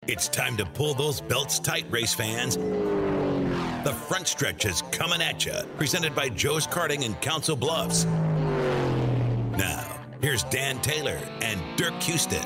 It's time to pull those belts tight, race fans. The front stretch is coming at you, presented by Joe's Karting in Council Bluffs. Now, here's Dan Taylor and Dirk Houston.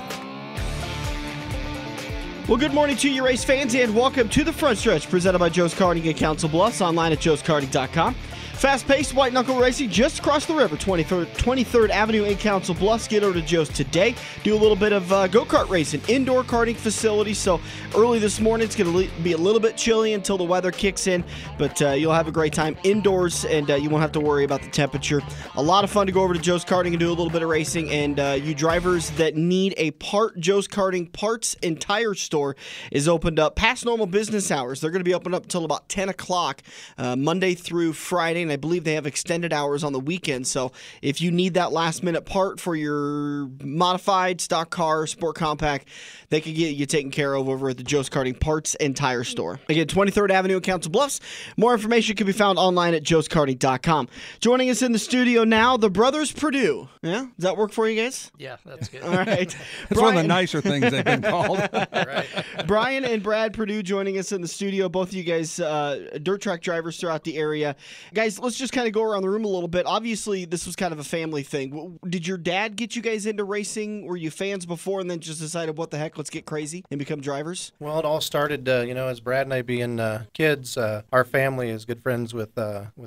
Well, good morning to you, race fans, and welcome to the front stretch presented by Joe's Karting in Council Bluffs, online at joeskarting.com. Fast-paced white-knuckle racing just across the river, 23rd Avenue in Council Bluffs. Get over to Joe's today. Do a little bit of go-kart racing, indoor karting facility. So early this morning, it's going to be a little bit chilly until the weather kicks in, but you'll have a great time indoors, and you won't have to worry about the temperature. A lot of fun to go over to Joe's Karting and do a little bit of racing, and you drivers that need a part, Joe's Karting Parts and Tire Store is opened up past normal business hours. They're going to be opened up until about 10 o'clock, Monday through Friday. I believe they have extended hours on the weekend. So if you need that last-minute part for your modified, stock car, sport compact, they can get you taken care of over at the Joe's Karting Parts and Tire Store. Again, 23rd Avenue in Council Bluffs. More information can be found online at joeskarting.com. Joining us in the studio now, the brothers Perdue. Yeah? Does that work for you guys? Yeah, that's good. All right. It's one of the nicer things they've been called. Right. Brian and Brad Perdue joining us in the studio. Both of you guys, dirt track drivers throughout the area. Guys, let's just kind of go around the room a little bit. Obviously, this was kind of a family thing. Did your dad get you guys into racing? Were you fans before and then just decided, what the heck, let's get crazy and become drivers? Well, it all started, as Brad and I being kids. Our family is good friends with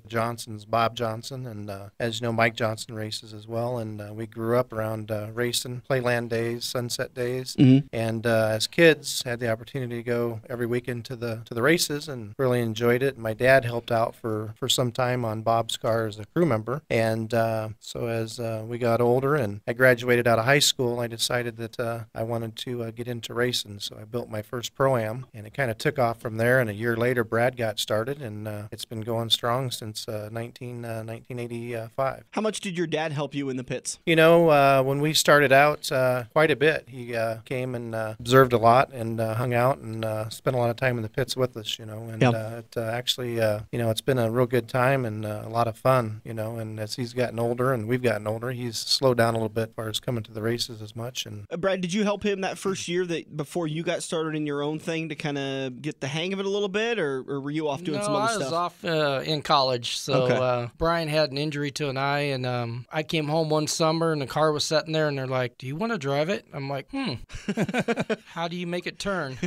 Johnson's, Bob Johnson, and as you know, Mike Johnson races as well. And we grew up around racing, Playland days, Sunset days, and as kids had the opportunity to go every weekend to the races and really enjoyed it. My dad helped out for some time on Bob's car as a crew member, and so as we got older and I graduated out of high school, I decided that I wanted to get into racing, so I built my first Pro-Am, and it kind of took off from there, and a year later Brad got started, and it's been going strong since 1985. How much did your dad help you in the pits? When we started out, quite a bit. He came and observed a lot and hung out and spent a lot of time in the pits with us, and it actually, it's been a real good time and a lot of fun, and as he's gotten older and we've gotten older, he's slowed down a little bit as far as coming to the races as much. And Brad, did you help him that first year before you got started in your own thing to kind of get the hang of it a little bit, or were you off doing some other stuff? No, I was off in college, so okay. Brian had an injury to an eye, and I came home one summer and the car was sitting there and they're like, do you want to drive it? I'm like, how do you make it turn?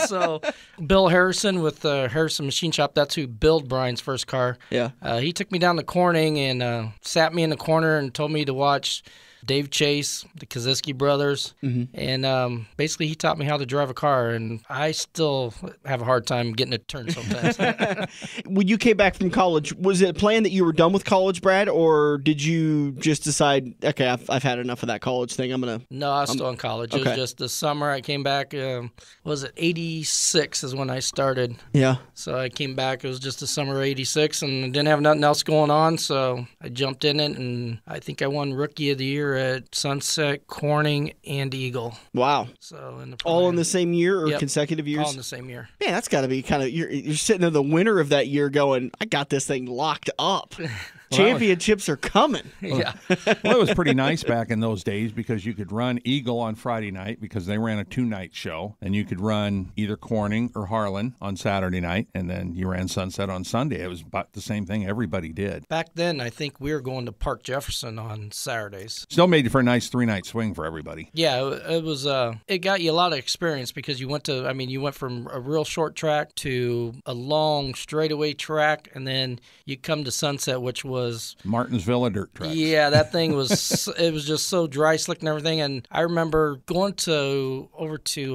So Bill Harrison with Harrison Machine Shop, that's who built Brian's first car. Yeah. He took me down to Corning and sat me in the corner and told me to watch Dave Chase, the Kaziski brothers, and basically he taught me how to drive a car, and I still have a hard time getting it turned sometimes. When you came back from college, was it a plan that you were done with college, Brad, or did you just decide, okay, I've had enough of that college thing, No, I was still in college. Okay. It was just the summer I came back, 86 is when I started. Yeah. So I came back, it was just the summer of 86, and didn't have nothing else going on, so I jumped in it, and I think I won Rookie of the Year at Sunset, Corning, and Eagle. Wow. So all in the same year or consecutive years? All in the same year. Man, that's got to be kind of, you're sitting in the winter of that year going, I got this thing locked up. Championships are coming. Yeah. Well, it was pretty nice back in those days because you could run Eagle on Friday night because they ran a 2-night show, and you could run either Corning or Harlan on Saturday night, and then you ran Sunset on Sunday. It was about the same thing everybody did. Back then, I think we were going to Park Jefferson on Saturdays. Still made for a nice 3-night swing for everybody. Yeah, it was. It got you a lot of experience because you went from a real short track to a long straightaway track, and then you come to Sunset, which was Martinsville, a dirt track. Yeah, that thing was it was just so dry, slick, and everything. And I remember going over to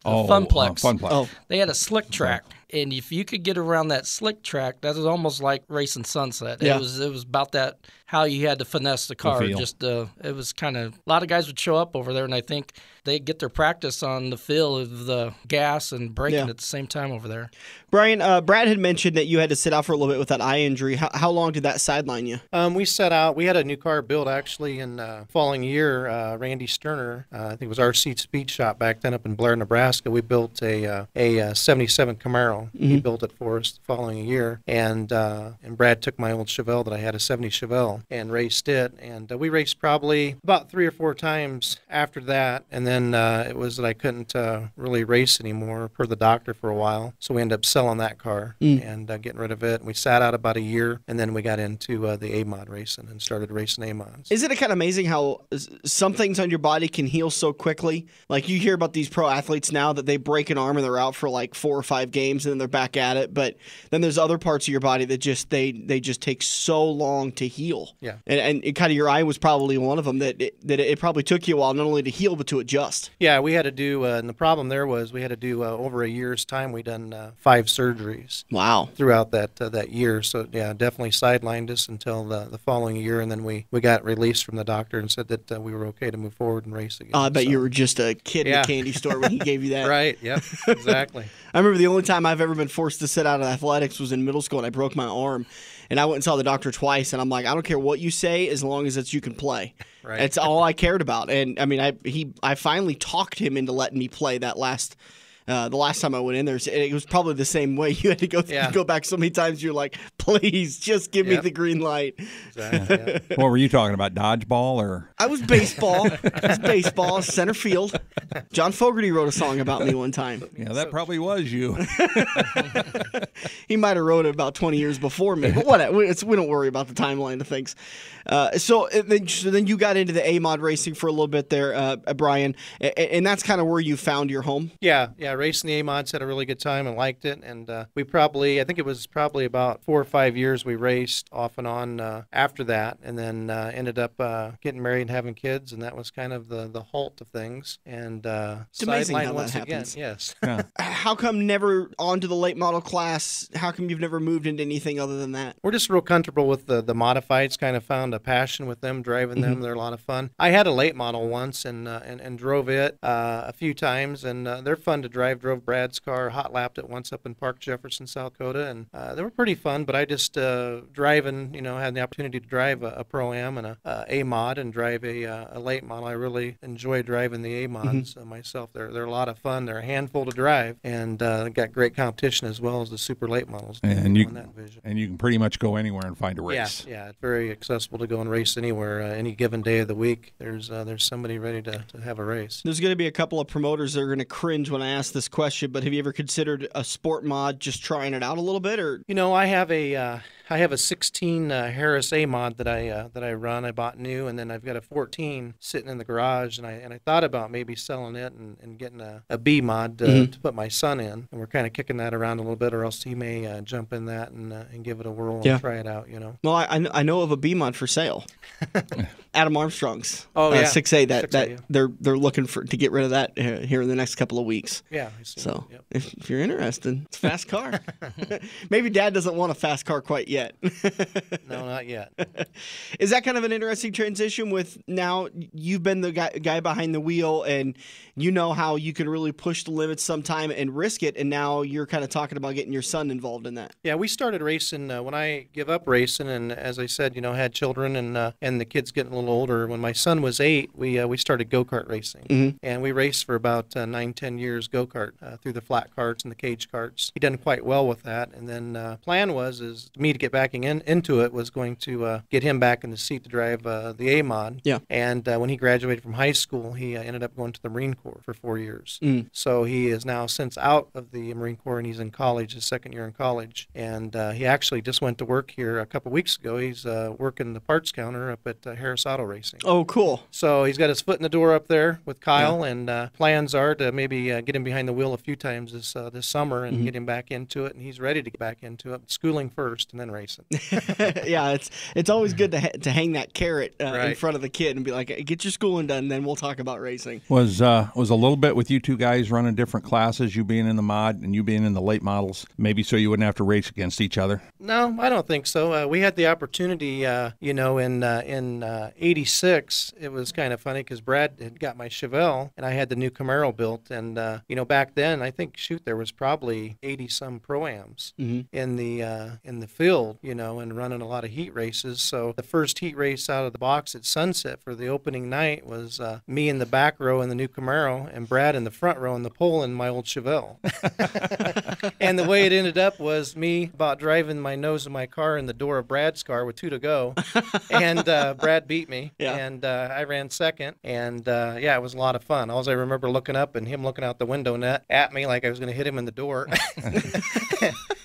Funplex. Funplex. Oh. They had a slick track. And if you could get around that slick track, that was almost like racing Sunset. Yeah. It was about that, how you had to finesse the car. It was kind of, a lot of guys would show up over there, and I think they'd get their practice on the feel of the gas and braking at the same time over there. Brian, Brad had mentioned that you had to sit out for a little bit with that eye injury. How long did that sideline you? We set out. We had a new car built actually in following year. Randy Sterner, I think it was RC Speed Shop back then up in Blair, Nebraska. We built a 77 Camaro. Camaro. He built it for us the following year, and Brad took my old Chevelle that I had, a '70 Chevelle, and raced it, and we raced probably about 3 or 4 times after that, and then it was that I couldn't really race anymore per the doctor for a while, so we ended up selling that car and getting rid of it. And we sat out about a year, and then we got into the A-mod racing and started racing A-mods. Isn't it kind of amazing how some things on your body can heal so quickly? Like you hear about these pro athletes now that they break an arm and they're out for like 4 or 5 games and then they're back at it. But then there's other parts of your body that just they just take so long to heal. Yeah. And it kind of, your eye was probably one of them that it probably took you a while not only to heal but to adjust. Yeah, we had to do, and the problem there was we had to do over a year's time. We done 5 surgeries. Wow. Throughout that year. So yeah, definitely sidelined us until the following year, and then we got released from the doctor and said that we were okay to move forward and race again. I bet you were just a kid in a candy store when he gave you that. Right, yep, exactly. I remember the only time I've ever been forced to sit out of athletics was in middle school, and I broke my arm. And I went and saw the doctor twice, and I'm like, I don't care what you say as long as it's you can play. Right. That's all I cared about. And, I mean, I finally talked him into letting me play that the last time I went in there. It was probably the same way. You had to go back so many times. You're like, please, just give me the green light. Exactly. Yeah. What were you talking about, dodgeball or? I was baseball, center field. John Fogerty wrote a song about me one time. Yeah, that probably was you. He might have wrote it about 20 years before me, but whatever. We don't worry about the timeline of things. So then you got into the A-mod racing for a little bit there, Brian, and that's kind of where you found your home? Yeah, racing the A-mods, had a really good time and liked it, and I think it was probably about 4 or 5 years we raced off and on after that, and then ended up getting married and having kids, and that was kind of the halt of things, and it's amazing how once that happens. Again, yes. Yeah. How come never onto the late model class? How come you've never moved into anything other than that? We're just real comfortable with the modifieds, kind of found a passion with them, driving them. They're a lot of fun. I had a late model once and drove it a few times, and they're fun to drive. Drove Brad's car, hot lapped it once up in Park Jefferson, South Dakota, and they were pretty fun, but I just driving, had the opportunity to drive a Pro-Am and a A-mod and drive a late model. I really enjoy driving the A-mods myself. They're a lot of fun. They're a handful to drive, and got great competition as well as the super late models. And you can pretty much go anywhere and find a race. Yeah, it's very accessible to go and race anywhere, any given day of the week. There's somebody ready to have a race. There's going to be a couple of promoters that are going to cringe when I ask this question, but have you ever considered a sport mod, just trying it out a little bit? Or I have a 16 Harris A-mod that I run. I bought new, and then I've got a 14 sitting in the garage, and I thought about maybe selling it and getting a B-mod to put my son in, and we're kind of kicking that around a little bit, or else he may jump in that and give it a whirl and try it out. Well, I know of a B-mod for sale. Adam Armstrong's 6A that they're looking to get rid of that here in the next couple of weeks. Yeah. So if you're interested, it's a fast car. Maybe Dad doesn't want a fast car quite yet. No, not yet. Is that kind of an interesting transition with now you've been the guy behind the wheel and you know how you can really push the limits sometime and risk it, and now you're kind of talking about getting your son involved in that? Yeah, we started racing when I give up racing, and as I said, had children and the kids getting a little older. When my son was 8, we started go-kart racing, and we raced for about 9-10 years go-kart through the flat carts and the cage carts. He done quite well with that, and then plan was me to get back into it was going to get him back in the seat to drive the A-mod. Yeah. And when he graduated from high school, he ended up going to the Marine Corps for 4 years. So he is now since out of the Marine Corps, and he's in college, his second year in college. And he actually just went to work here a couple weeks ago. He's working the parts counter up at Harris Auto Racing. Oh, cool. So he's got his foot in the door up there with Kyle, and plans are to maybe get him behind the wheel a few times this summer and get him back into it. And he's ready to get back into it. Schooling first and then racing. Yeah, it's always good to hang that carrot in front of the kid and be like, hey, get your schooling done, then we'll talk about racing. Was a little bit with you two guys running different classes, you being in the mod and you being in the late models, maybe so you wouldn't have to race against each other? No, I don't think so. We had the opportunity, in '86. It was kind of funny because Brad had got my Chevelle and I had the new Camaro built, and back then I think there was probably 80 some Pro-Ams in the field. build, and running a lot of heat races. So the first heat race out of the box at Sunset for the opening night was me in the back row in the new Camaro and Brad in the front row in the pole in my old Chevelle. And the way it ended up was me about driving my nose of my car in the door of Brad's car with 2 to go, and Brad beat me, and I ran second, and it was a lot of fun. All I remember looking up and him looking out the window net at me like I was going to hit him in the door.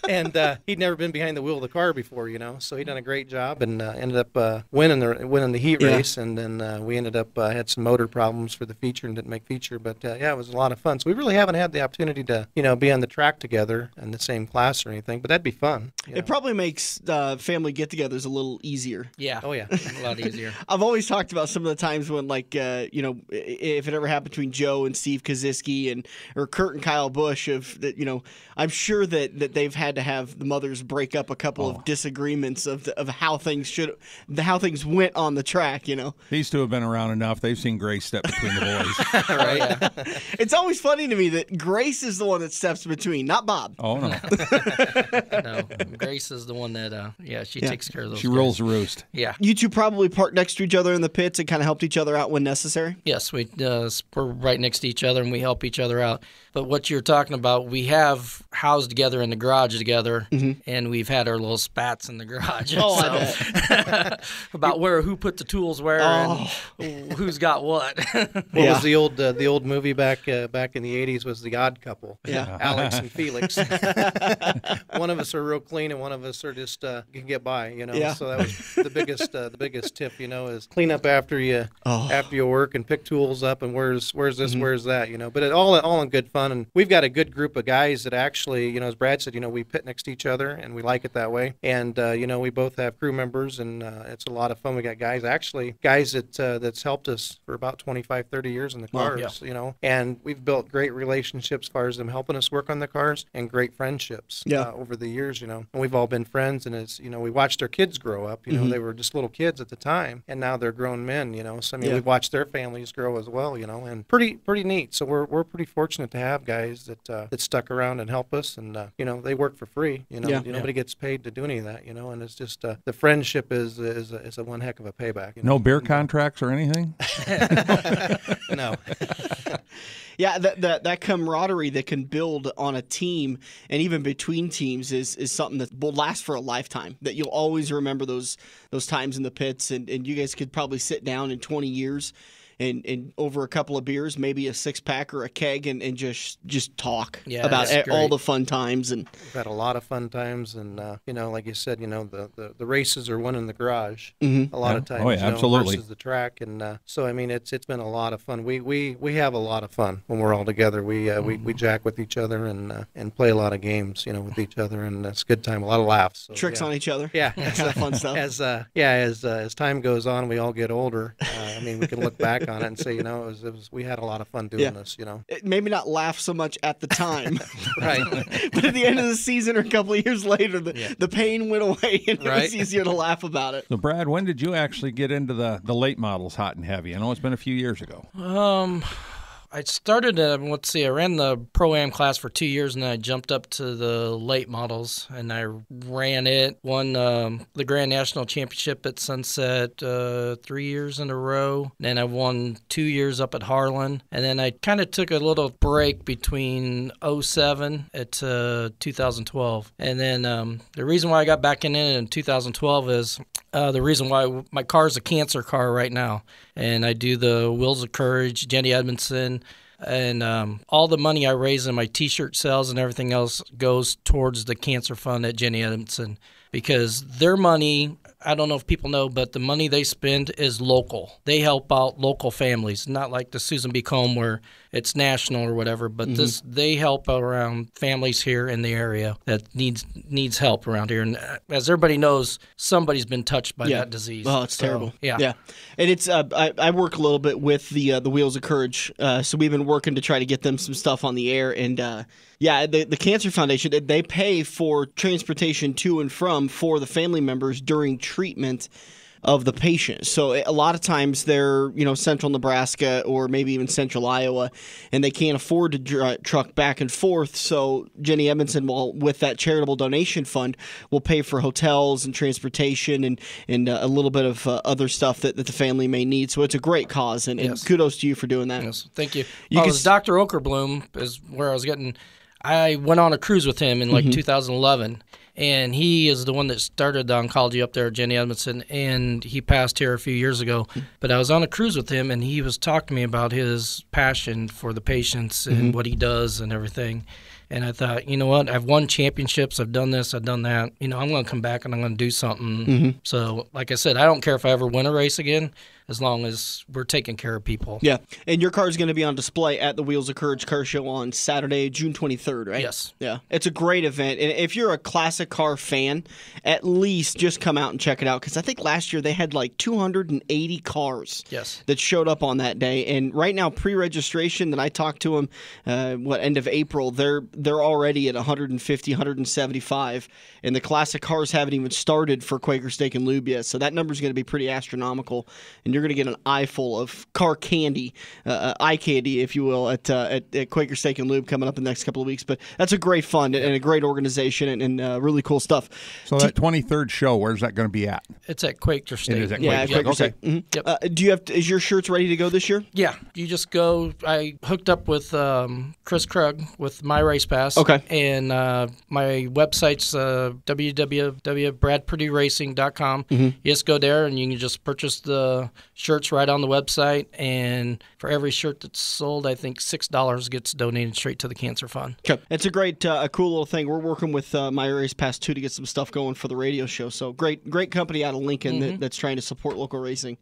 And he'd never been behind the wheel of the car before, so he done a great job and ended up winning the heat race. And then we ended up had some motor problems for the feature and didn't make feature. But it was a lot of fun. So we really haven't had the opportunity to be on the track together in the same class or anything. But that'd be fun. It probably makes family get-togethers a little easier. Yeah. Oh yeah, a lot easier. I've always talked about some of the times when, like, if it ever happened between Joe and Steve Kaziski or Kurt and Kyle Busch, I'm sure that they've had to have the mothers break up a couple of disagreements of how things went on the track. These two have been around enough. They've seen Grace step between the boys. Right. Yeah. It's always funny to me that Grace is the one that steps between, not Bob. Oh no. No, Grace is the one that she takes care of those. She guys. rolls the roost. Yeah. You two probably parked next to each other in the pits and kind of helped each other out when necessary. Yes, we're right next to each other and we help each other out. But what you're talking about, we have housed together in the garage together, and we've had our little spats in the garage. Oh, so, about who put the tools where and who's got what. What was the old movie back in the 80s was The Odd Couple. Yeah. Alex and Felix. One of us are real clean and one of us are just can get by, Yeah. So that was the biggest tip, is clean up after you work and pick tools up and where's this, where's that, But it all in good fun. And we've got a good group of guys that actually, as Brad said, we pit next to each other and we like it that way. And we both have crew members and it's a lot of fun. We got guys that's helped us for about 25, 30 years in the cars, and we've built great relationships as far as them helping us work on the cars and great friendships over the years, and we've all been friends. And it's, we watched our kids grow up, they were just little kids at the time and now they're grown men, so we've watched their families grow as well, and pretty neat. So we're pretty fortunate to have guys that stuck around and help us, and they work for free. Nobody gets paid to do any of that. And it's just the friendship is a one heck of a payback. No beer contracts or anything. No. Yeah, that camaraderie that can build on a team and even between teams is something that will last for a lifetime. That you'll always remember those times in the pits, and you guys could probably sit down in 20 years and over a couple of beers, maybe a 6-pack or a keg, and just talk about all the fun times. And we've had a lot of fun times, and like you said, the races are won in the garage a lot of times. Oh yeah, absolutely. Versus the track, and so I mean it's been a lot of fun. We have a lot of fun when we're all together. We jack with each other and play a lot of games, with each other, and it's a good time. A lot of laughs, so, tricks on each other. Yeah, kind of fun stuff. As time goes on, we all get older. I mean, we can look back on it and say, we had a lot of fun doing this, Maybe not laugh so much at the time. Right. But at the end of the season or a couple of years later, the pain went away and it was easier to laugh about it. So, Brad, when did you actually get into the late models hot and heavy? I know it's been a few years ago. I started, I ran the Pro-Am class for 2 years, and then I jumped up to the late models, and I ran it, won the Grand National Championship at Sunset 3 years in a row. Then I won 2 years up at Harlan, and then I kind of took a little break between 2007 at 2012. And then the reason why I got back in 2012 is the reason why my car is a cancer car right now. And I do the Wheels of Courage, Jenny Edmondson, and all the money I raise in my T-shirt sales and everything else goes towards the cancer fund at Jenny Edmondson, because their money, I don't know if people know, but the money they spend is local. They help out local families, not like the Susan B. Combe where it's national or whatever, but they help around families here in the area that needs help around here. And as everybody knows, somebody's been touched by that disease. Oh, it's terrible. Yeah. And it's I work a little bit with the Wheels of Courage, so we've been working to try to get them some stuff on the air. And the Cancer Foundation, they pay for transportation to and from for the family members during treatment of the patient. So a lot of times they're, central Nebraska or maybe even central Iowa, and they can't afford to truck back and forth. So Jenny Edmondson, with that charitable donation fund, will pay for hotels and transportation and a little bit of other stuff that the family may need. So it's a great cause, and kudos to you for doing that. Yes, thank you. Dr. Okerbloom is where I was getting. I went on a cruise with him in 2011, and he is the one that started the oncology up there at Jenny Edmondson, and he passed here a few years ago. But I was on a cruise with him, and he was talking to me about his passion for the patients and what he does and everything. And I thought, you know what? I've won championships. I've done this. I've done that. I'm going to come back and I'm going to do something. So, like I said, I don't care if I ever win a race again, as long as we're taking care of people. Yeah. And your car is going to be on display at the Wheels of Courage Car Show on Saturday, June 23rd, right? Yes. Yeah. It's a great event. And if you're a classic car fan, at least just come out and check it out. Because I think last year they had 280 cars that showed up on that day. And right now, pre-registration that I talked to them, end of April, they're already at 150, 175. And the classic cars haven't even started for Quaker Steak and Lube yet. So that number is going to be pretty astronomical. And you're going to get an eye full of car candy, eye candy, if you will, at Quaker Steak and Lube coming up in the next couple of weeks. But that's a great fund and a great organization and really cool stuff. So that 23rd show, where's that going to be at? It's at Quaker Steak. It is at Quaker Steak. Quaker Steak. Yep. Is your shirts ready to go this year? Yeah. You just go. I hooked up with Chris Krug with My Race Pass. Okay. And my website's www.bradperdueracing.com. You just go there and you can just purchase the shirts right on the website. And for every shirt that's sold, I think $6 gets donated straight to the Cancer Fund. Okay. It's a great, a cool little thing. We're working with My Race Pass too to get some stuff going for the radio show. So great company out of Lincoln that's trying to support local racing.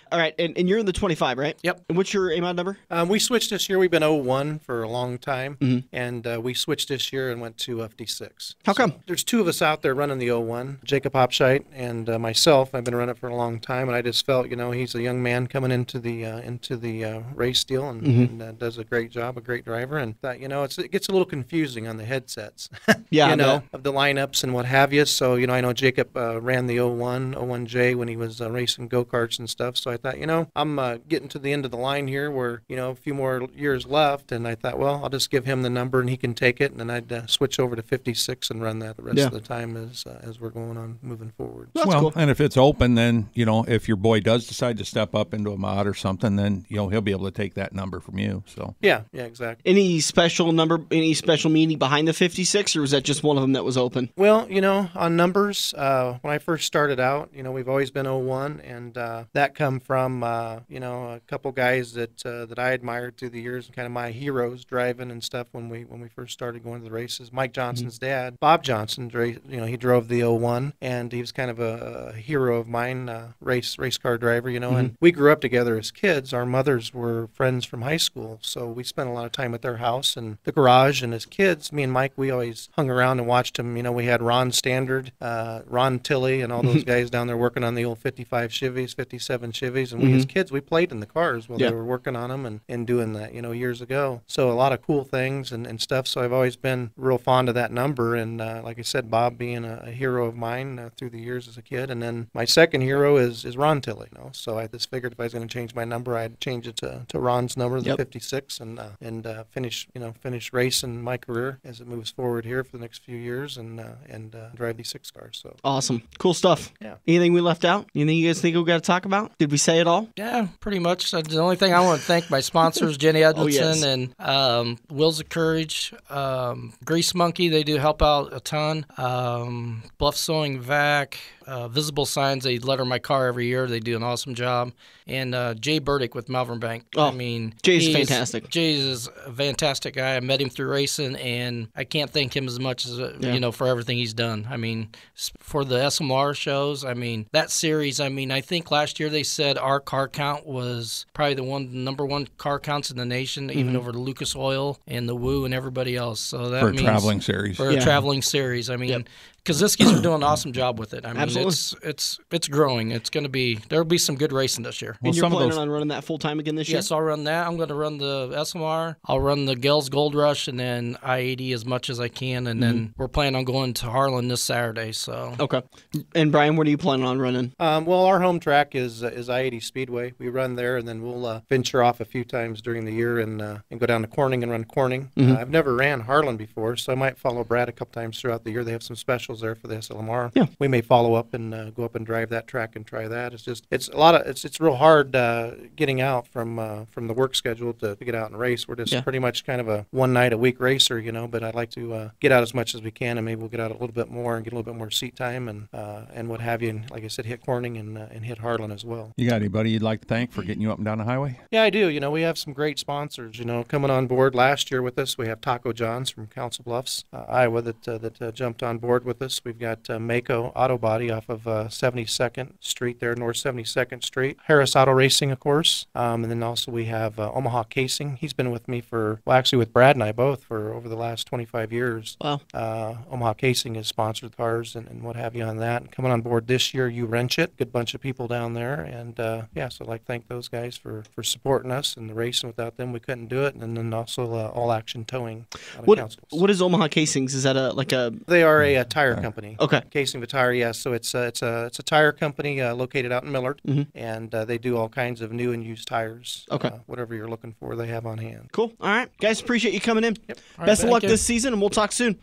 All right, and you're in the 25, right? Yep. And what's your AMOD number? We switched this year. We've been 01 for a long time, and we switched this year and went to FD6. How come? There's two of us out there running the 01, Jacob Hopscheit and myself. I've been running it for a long time, and I just felt, he's a young man coming into the race deal and does a great job, a great driver, and thought, it gets a little confusing on the headsets, of the lineups and what have you. So, I know Jacob ran the 01J when he was racing go-karts and stuff, so I thought, I'm getting to the end of the line here where, a few more years left. And I thought, well, I'll just give him the number and he can take it. And then I'd switch over to 56 and run that the rest of the time as we're going on moving forward. Well, cool. And if it's open, then, if your boy does decide to step up into a mod or something, then, he'll be able to take that number from you. So Yeah, exactly. Any special meaning behind the 56, or was that just one of them that was open? Well, on numbers, when I first started out, we've always been 01, and that come from, a couple guys that I admired through the years, and kind of my heroes driving and stuff when we first started going to the races. Mike Johnson's dad, Bob Johnson, he drove the 01, and he was kind of a hero of mine, race car driver, and we grew up together as kids. Our mothers were friends from high school, so we spent a lot of time at their house and the garage, and as kids, me and Mike, we always hung around and watched him. We had Ron Standard, Ron Tilley, and all those guys down there working on the old 55 Chevys, 57 Chevys. And we as kids, we played in the cars while they were working on them and doing that, years ago. So a lot of cool things and stuff. So I've always been real fond of that number. And like I said, Bob being a hero of mine through the years as a kid. And then my second hero is Ron Tilley. So I just figured if I was going to change my number, I'd change it to Ron's number, the 56, and finish racing my career as it moves forward here for the next few years and drive these 6 cars. So awesome, cool stuff. Yeah. Anything we left out? Anything you guys think we got to talk about? Did we say it all? Yeah, pretty much. The only thing I want to thank my sponsors, Jenny Edmondson and Wheels of Courage, Grease Monkey. They do help out a ton. Bluff Sewing Vac, Visible Signs. They letter my car every year. They do an awesome job. And Jay Burdick with Malvern Bank. Oh, Jay's fantastic. Jay's a fantastic guy. I met him through racing, and I can't thank him as much as for everything he's done. For the SMR shows, that series. I think last year they said our car count was probably the number one car counts in the nation, even over the Lucas Oil and the Woo and everybody else. So that for a traveling series. For a traveling series. Kaziskis are doing an awesome job with it. It's growing. It's going to be, there'll be some good racing this year. And you're planning on running that full time again this year? Yes, I'll run that. I'm going to run the SMR. I'll run the Gels Gold Rush and then I-80 as much as I can. And then we're planning on going to Harlan this Saturday. So okay. And Brian, what are you planning on running? Well, our home track is I-80 Speedway. We run there, and then we'll venture off a few times during the year and go down to Corning and run Corning. I've never ran Harlan before, so I might follow Brad a couple times throughout the year. They have some specials there for the SLMR. Yeah. We may follow up and go up and drive that track and try that. It's real hard getting out from the work schedule to get out and race. We're just pretty much kind of a one night a week racer, but I'd like to get out as much as we can, and maybe we'll get out a little bit more and get a little bit more seat time and what have you. And like I said, hit Corning and hit Harlan as well. You got anybody you'd like to thank for getting you up and down the highway? Yeah, I do. We have some great sponsors, coming on board last year with us. We have Taco John's from Council Bluffs, Iowa, that jumped on board with us. We've got Mako Auto Body off of 72nd Street there, North 72nd Street. Harris Auto Racing, of course. And then also we have Omaha Casing. He's been with me actually with Brad and I both for over the last 25 years. Wow. Omaha Casing has sponsored cars and what have you on that. And coming on board this year, You Wrench It. Good bunch of people down there. And so I'd like to thank those guys for supporting us and the racing. Without them, we couldn't do it. And then also All Action Towing. What is Omaha Casings? Is that They are a tire company. Okay. Casing of tire, yes. So it's a tire company located out in Millard, and they do all kinds of new and used tires. Okay. Whatever you're looking for, they have on hand. Cool. All right, guys, appreciate you coming in. Yep. Best of luck this season, and we'll talk soon.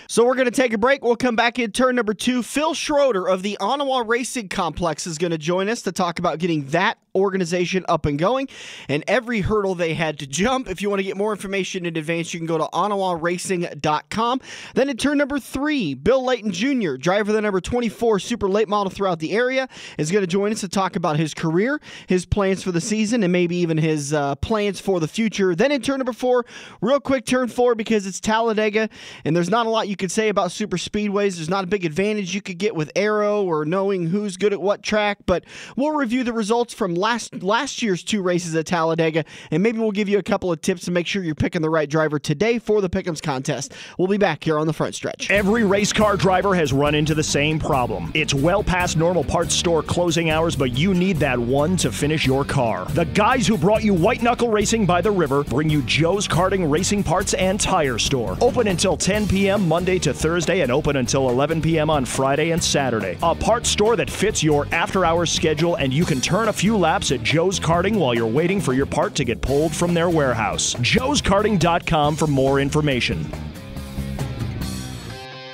So we're going to take a break. We'll come back in turn number 2. Phil Schroeder of the Onawa Racing Complex is going to join us to talk about getting that organization up and going and every hurdle they had to jump. If you want to get more information in advance, you can go to onawaracing.com. Then in turn number 3, Bill Leighton Jr., driver of the number 24 Super Late Model throughout the area, is going to join us to talk about his career, his plans for the season, and maybe even his plans for the future. Then in turn number 4, real quick turn 4 because it's Talladega, and there's not a lot you could say about super speedways. There's not a big advantage you could get with aero or knowing who's good at what track, but we'll review the results from last year's 2 races at Talladega, and maybe we'll give you a couple of tips to make sure you're picking the right driver today for the Pick'ems contest. We'll be back here on the Front Stretch. Every race car driver has run into the same problem. It's well past normal parts store closing hours, but you need that one to finish your car. The guys who brought you White Knuckle Racing by the River bring you Joe's Karting Racing Parts and Tire Store. Open until 10 p.m. Monday to Thursday and open until 11 p.m. on Friday and Saturday. A parts store that fits your after-hours schedule, and you can turn a few laps at Joe's Karting while you're waiting for your part to get pulled from their warehouse. joeskarting.com for more information.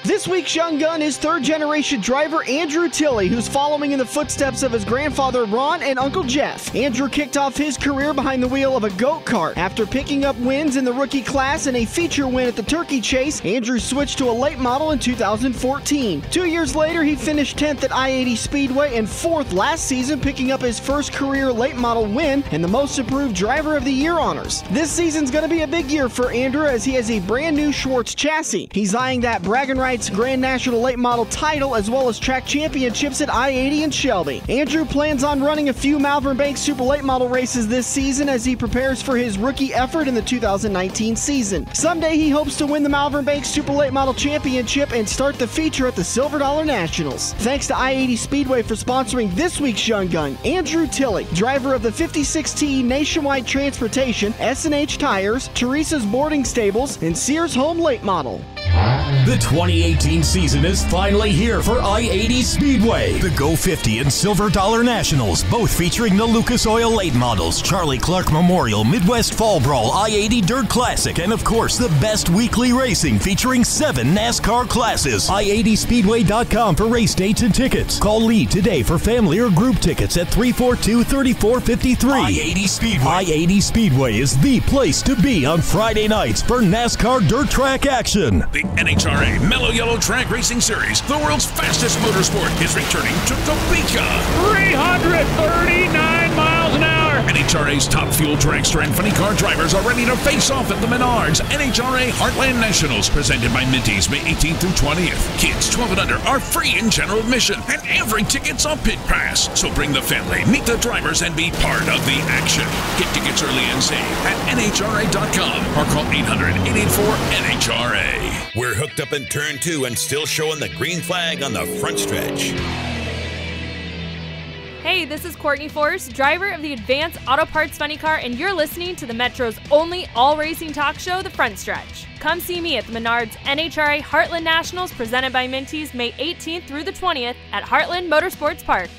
This week's young gun is third-generation driver Andrew Tilley, who's following in the footsteps of his grandfather Ron and Uncle Jeff. Andrew kicked off his career behind the wheel of a goat cart. After picking up wins in the rookie class and a feature win at the Turkey Chase, Andrew switched to a late model in 2014. 2 years later, he finished 10th at I-80 Speedway and 4th last season, picking up his first career late model win and the Most Improved Driver of the Year honors. This season's going to be a big year for Andrew as he has a brand new Schwartz chassis. He's eyeing that bragging rights Grand National Late Model title as well as track championships at I-80 and Shelby. Andrew plans on running a few Malvern Banks Super Late Model races this season as he prepares for his rookie effort in the 2019 season. Someday he hopes to win the Malvern Banks Super Late Model Championship and start the feature at the Silver Dollar Nationals. Thanks to I-80 Speedway for sponsoring this week's Young Gun, Andrew Tilley, driver of the 56T Nationwide Transportation, S&H Tires, Teresa's Boarding Stables, and Sears Home Late Model. The 2018 season is finally here for I-80 Speedway. The Go 50 and Silver Dollar Nationals, both featuring the Lucas Oil Late Models, Charlie Clark Memorial, Midwest Fall Brawl, I-80 Dirt Classic, and of course the best weekly racing featuring 7 NASCAR classes. I-80Speedway.com for race dates and tickets. Call Lee today for family or group tickets at 342-3453. I-80 Speedway. I-80 Speedway is the place to be on Friday nights for NASCAR dirt track action. The NHRA Mellow Yellow Track Racing Series, the world's fastest motorsport, is returning to Topeka. 339 miles an hour. NHRA's top fuel dragster and funny car drivers are ready to face off at the Menards NHRA Heartland Nationals, presented by Minties, May 18th through 20th. Kids 12 and under are free in general admission, and every ticket's on Pit Pass. So bring the family, meet the drivers, and be part of the action. Get tickets early and save at NHRA.com or call 800-884-NHRA. We're hooked up in turn 2 and still showing the green flag on the front stretch. Hey, this is Courtney Force, driver of the Advanced Auto Parts Funny Car, and you're listening to the Metro's only all-racing talk show, The Front Stretch. Come see me at the Menards NHRA Heartland Nationals presented by Minties May 18th through the 20th at Heartland Motorsports Park.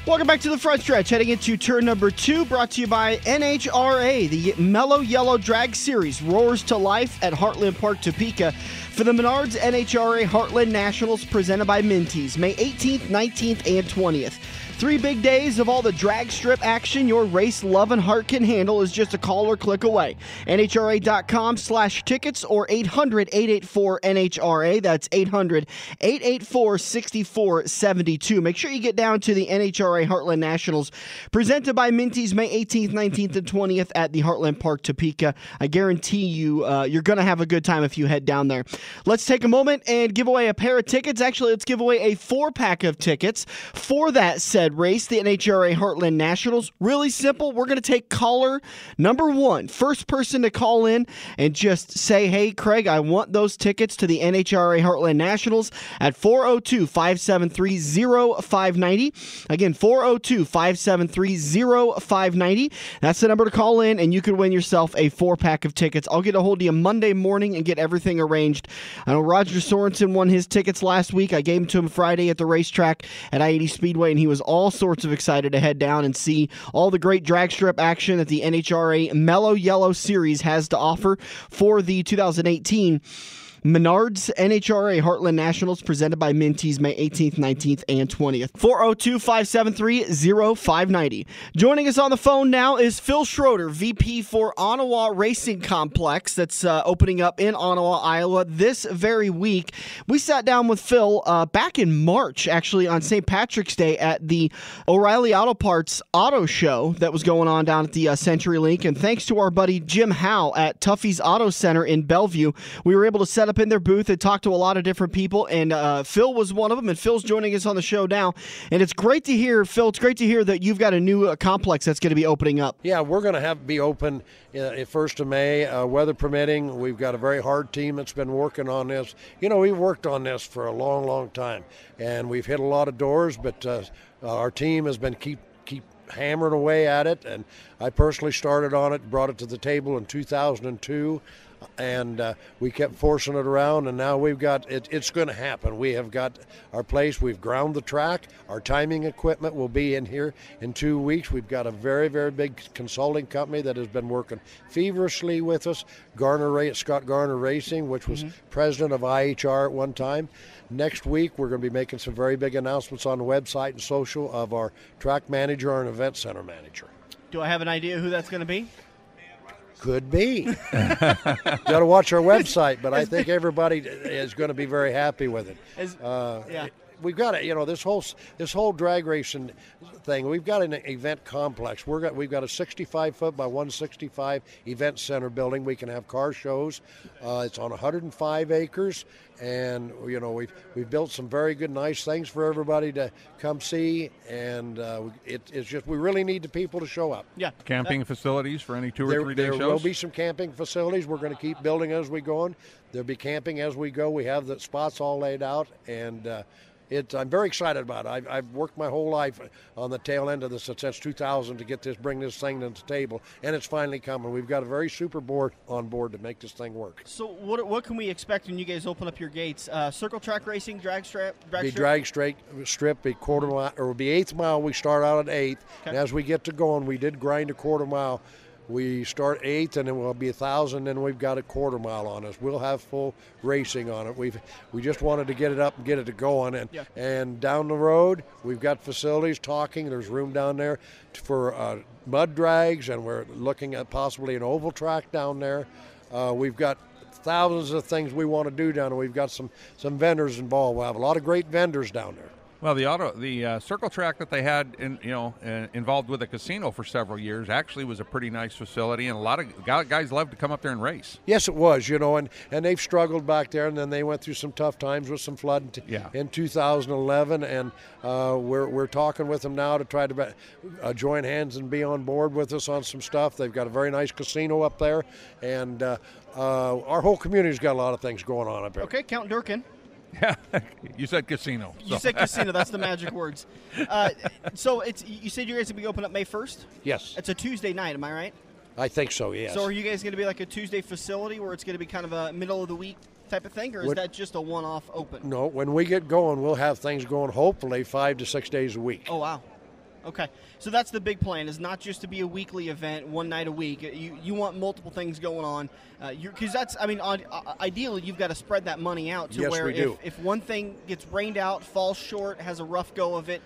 Welcome back to the Front Stretch, heading into turn number 2, brought to you by NHRA. The Mellow Yellow Drag Series roars to life at Heartland Park, Topeka for the Menards NHRA Heartland Nationals presented by Minties, May 18th, 19th, and 20th. 3 big days of all the drag strip action your race loving heart can handle is just a call or click away. NHRA.com/tickets or 800-884-NHRA. That's 800-884-6472. Make sure you get down to the NHRA Heartland Nationals presented by Minties May 18th, 19th, and 20th at the Heartland Park, Topeka. I guarantee you, you're going to have a good time if you head down there. Let's take a moment and give away a pair of tickets. Actually, let's give away a 4-pack of tickets for that said race, the NHRA Heartland Nationals. Really simple. We're going to take caller number 1. First person to call in and just say, hey, Craig, I want those tickets to the NHRA Heartland Nationals at 402-573-0590. Again, 402-573-0590. That's the number to call in, and you could win yourself a 4-pack of tickets. I'll get a hold of you Monday morning and get everything arranged. I know Roger Sorensen won his tickets last week. I gave them to him Friday at the racetrack at I-80 Speedway, and he was all sorts of excited to head down and see all the great drag strip action that the NHRA Mellow Yellow Series has to offer for the 2018 Menards NHRA Heartland Nationals presented by Minties May 18th, 19th, and 20th. 402-573-0590. Joining us on the phone now is Phil Schroeder, VP for Onawa Racing Complex that's opening up in Onawa, Iowa this very week. We sat down with Phil back in March, actually, on St. Patrick's Day at the O'Reilly Auto Parts Auto Show that was going on down at the CenturyLink. And thanks to our buddy Jim Howe at Tuffy's Auto Center in Bellevue, we were able to set up in their booth and talk to a lot of different people, and Phil was one of them, and Phil's joining us on the show now. And it's great to hear, Phil, it's great to hear that you've got a new complex that's going to be opening up. Yeah, we're going to be open 1st of May, weather permitting. We've got a very hard team that's been working on this. You know, we've worked on this for a long, long time, and we've hit a lot of doors, but our team has been keep hammering away at it, and I personally started on it, brought it to the table in 2002. And we kept forcing it around, and now we've got it. It's going to happen. We have got our place. We've ground the track. Our timing equipment will be in here in 2 weeks. We've got a very, very big consulting company that has been working feverishly with us, Scott Garner Racing, which was president of IHR at one time. Next week, we're going to be making some very big announcements on the website and social of our track manager and event center manager. Do I have an idea who that's going to be? Could be. Got to watch our website, but I think everybody is going to be very happy with it. Yeah. We've got it. You know, this whole drag racing thing. We've got an event complex. We've got a 65-foot by 165 event center building. We can have car shows. It's on 105 acres, and you know we've built some very good, nice things for everybody to come see. And it's just we really need the people to show up. Yeah. Camping facilities for any 2 or 3 day shows. There will be some camping facilities. We're going to keep building as we go on. There'll be camping as we go. We have the spots all laid out, and I'm very excited about it. I've worked my whole life on the tail end of this since 2000 to bring this thing to the table, and it's finally coming. We've got a very super board on board to make this thing work. So what can we expect when you guys open up your gates? Circle track racing, drag strip? Drag strip, be quarter mile, or it'll be 8th mile. We start out at 8th, and as we get to going, we did grind a quarter mile. We start 8th, and then we'll be 1,000, and we've got a quarter mile on us. We'll have full racing on it. We just wanted to get it up and get it going, and down the road we've got facilities talking. There's room down there for mud drags, and we're looking at possibly an oval track down there. We've got thousands of things we want to do down there. We've got some vendors involved. We'll have a lot of great vendors down there. Well, the circle track that they had involved with a casino for several years actually was a pretty nice facility, and a lot of guys love to come up there and race. Yes, it was, and they've struggled back there, and then they went through some tough times with some flood in 2011, and we're talking with them now to try to join hands and be on board with us on some stuff. They've got a very nice casino up there, and our whole community's got a lot of things going on up there. Okay, Count Durkin. Yeah, you said casino. So. You said casino. That's the magic words. So you said you guys will be open up May 1st? Yes. It's a Tuesday night, am I right? I think so, yes. So are you guys going to be like a Tuesday facility where it's going to be kind of a middle of the week type of thing, or is that just a one-off open? No, when we get going, we'll have things going hopefully 5 to 6 days a week. Oh, wow. Okay. So that's the big plan, is not just to be a weekly event, one night a week. You want multiple things going on. Because that's, I mean, ideally you've got to spread that money out to where if one thing gets rained out, falls short, has a rough go of it,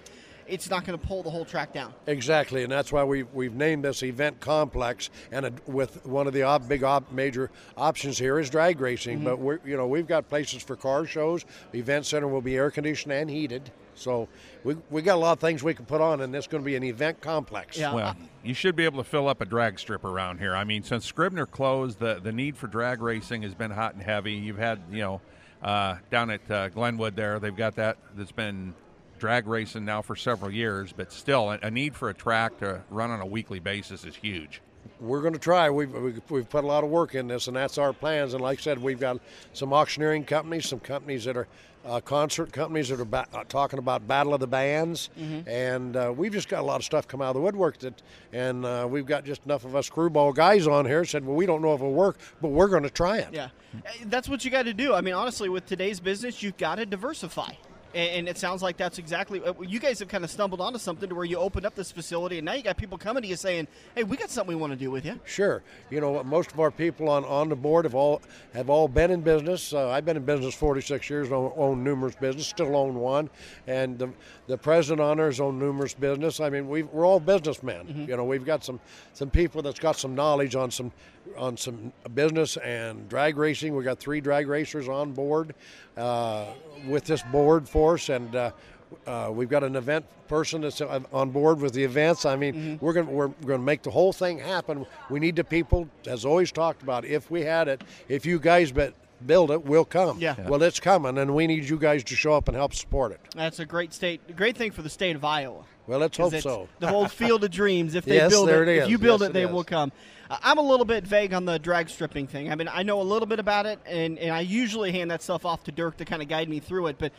it's not going to pull the whole track down. Exactly, and that's why we've named this event complex. And with one of the major options here is drag racing. But we've got places for car shows. The event center will be air conditioned and heated. So we got a lot of things we can put on, and it's going to be an event complex. Yeah. Well, you should be able to fill up a drag strip around here. I mean, since Scribner closed, the need for drag racing has been hot and heavy. You've had, down at Glenwood there, they've got that's been drag racing now for several years, but still a need for a track to run on a weekly basis is huge. We're going to try. We've put a lot of work in this, and that's our plans. And like I said, we've got some auctioneering companies, some companies that are concert companies that are talking about Battle of the Bands, and we've just got a lot of stuff come out of the woodwork and we've got just enough of us screwball guys on here said, well, we don't know if it'll work, but we're going to try it. Yeah, that's what you got to do. I mean, honestly, with today's business, you've got to diversify. And it sounds like that's exactly you guys have kind of stumbled onto something to where you opened up this facility, and now you got people coming to you saying, "Hey, we got something we want to do with you." Sure, most of our people on the board have all been in business. I've been in business 46 years, owned numerous business, still own one, and the president on there has owned numerous business. I mean, we're all businessmen. We've got some people that's got some knowledge on some business and drag racing. We got 3 drag racers on board with this board force, and we've got an event person that's on board with the events. I mean, we're going to make the whole thing happen. We need the people, as always talked about. If we had it, if you guys build it, we'll come. Yeah. Well, it's coming, and we need you guys to show up and help support it. That's a great thing for the state of Iowa. Well, let's hope so. The whole field of dreams. If they yes, build there it, is. if you build yes, it, they will come. I'm a little bit vague on the drag stripping thing. I mean, I know a little bit about it, and I usually hand that stuff off to Dirk to kind of guide me through it. But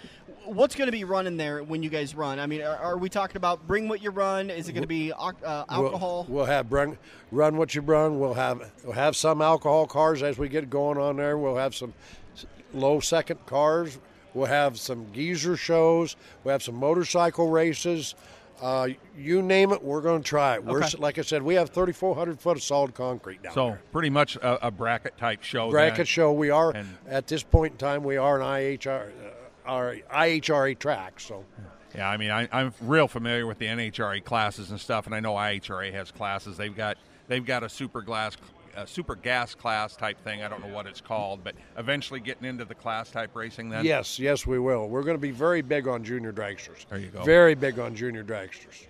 what's going to be running there when you guys run? I mean, are we talking about bring what you run? Is it going to be alcohol? We'll have run what you run. We'll have some alcohol cars as we get going on there. We'll have some low second cars. We'll have some geezer shows. We'll have some motorcycle races. You name it, we're going to try it. Okay. Like I said, we have 3,400 foot of solid concrete down there. So pretty much a bracket type show. Bracket show. We are at this point in time. We are an IHRA track. So. Yeah, I mean, I'm real familiar with the NHRA classes and stuff, and I know IHRA has classes. They've got a super gas class type thing. I don't know what it's called, but eventually getting into the class type racing then? Yes, we will. We're going to be very big on junior dragsters. There you go. Very big on junior dragsters.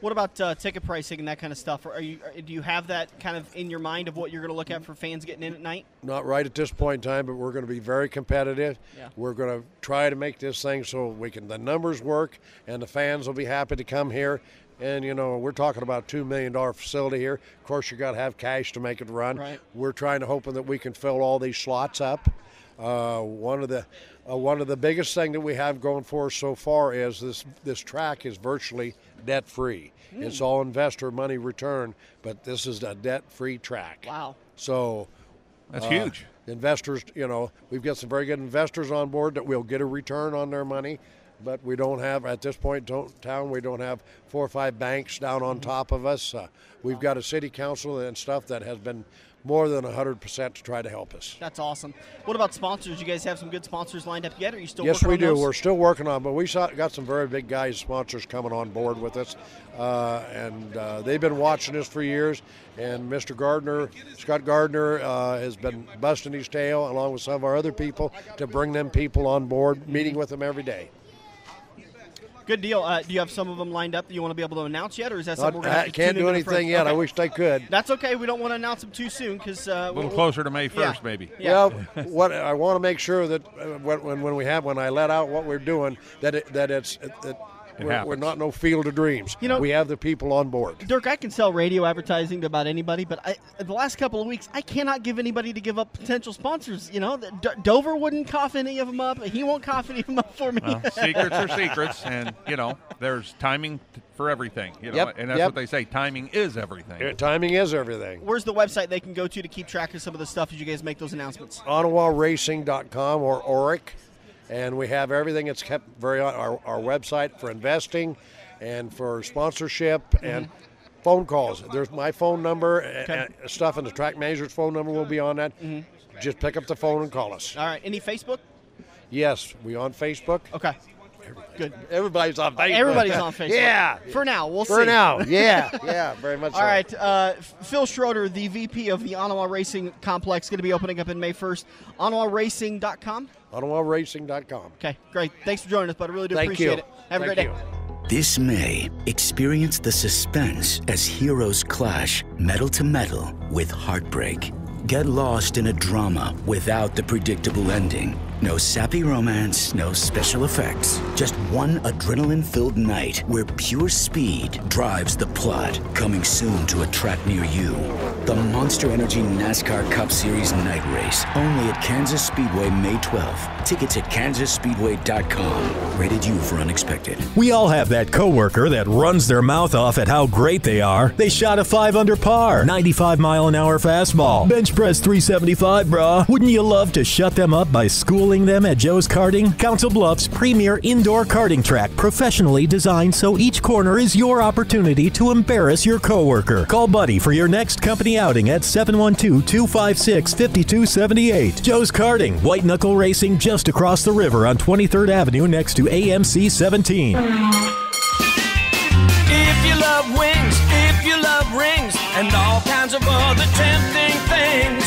What about ticket pricing and that kind of stuff? Do you have that kind of in your mind of what you're going to look at for fans getting in at night? Not right at this point in time, but we're going to be very competitive. Yeah. We're going to try to make this thing so the numbers work and the fans will be happy to come here. And, we're talking about a $2 million facility here. Of course, you got to have cash to make it run. Right. We're hoping that we can fill all these slots up. One of the biggest thing that we have going for us so far is this track is virtually debt-free. It's all investor money return, but this is a debt-free track. Wow. So that's huge. Investors, we've got some very good investors on board that will get a return on their money. But we don't have, at this point in town, we don't have 4 or 5 banks down on top of us. We've got a city council and stuff that has been more than 100% to try to help us. That's awesome. What about sponsors? You guys have some good sponsors lined up yet? Are you still yes, working on we do. those? We're still working on, but we got some very big guys, sponsors coming on board with us. And they've been watching us for years. And Scott Gardner, has been busting his tail along with some of our other people to bring them people on board, meeting with them every day. Good deal. Do you have some of them lined up that you want to be able to announce yet, or is that something we're going to have to can't tune do into anything yet. Okay. I wish I could. That's okay. We don't want to announce them too soon because a little closer to May 1st, maybe. Yeah. Well, what I want to make sure that when I let out what we're doing, that We're not no field of dreams. You know, we have the people on board. Dirk, I can sell radio advertising to about anybody, but the last couple of weeks, I cannot give anybody to give up potential sponsors. You know, Dover wouldn't cough any of them up. He won't cough any of them up for me. Well, secrets are secrets, and, you know, there's timing for everything. You know, Yep, and that's yep. what they say. Timing is everything. Timing is everything. Where's the website they can go to keep track of some of the stuff as you guys make those announcements? OnawaRacing.com or ORIC. And we have everything. It's kept our website for investing and for sponsorship and phone calls. There's my phone number and stuff, and the track manager's phone number will be on that. Just pick up the phone and call us. All right. Any Facebook? Yes, we on Facebook. Okay. Good. Everybody's on Facebook. Everybody's on Facebook. Yeah. For now, we'll see. For now, yeah, very much so. All right, Phil Schroeder, the VP of the Onawa Racing Complex, going to be opening up in May 1st. OnawaRacing.com? OnawaRacing.com. Okay, great. Thanks for joining us, bud. I really do Thank appreciate you. it. Have a Thank great you. day. This May, experience the suspense as heroes clash metal to metal with heartbreak. Get lost in a drama without the predictable ending. No sappy romance, no special effects. Just one adrenaline-filled night where pure speed drives the plot. Coming soon to a track near you. The Monster Energy NASCAR Cup Series Night Race. Only at Kansas Speedway May 12th. Tickets at kansasspeedway.com. Rated U for unexpected. We all have that coworker that runs their mouth off at how great they are. They shot a 5 under par, 95-mile-an-hour fastball, bench press 375, brah. Wouldn't you love to shut them up by schooling them at Joe's Karting? Council Bluffs' premier indoor karting track, professionally designed so each corner is your opportunity to embarrass your coworker. Call Buddy for your next company outing at 712-256-5278. Joe's Karting, white knuckle racing just across the river on 23rd Avenue next to AMC 17. If you love wings, if you love rings, and all kinds of other tempting things,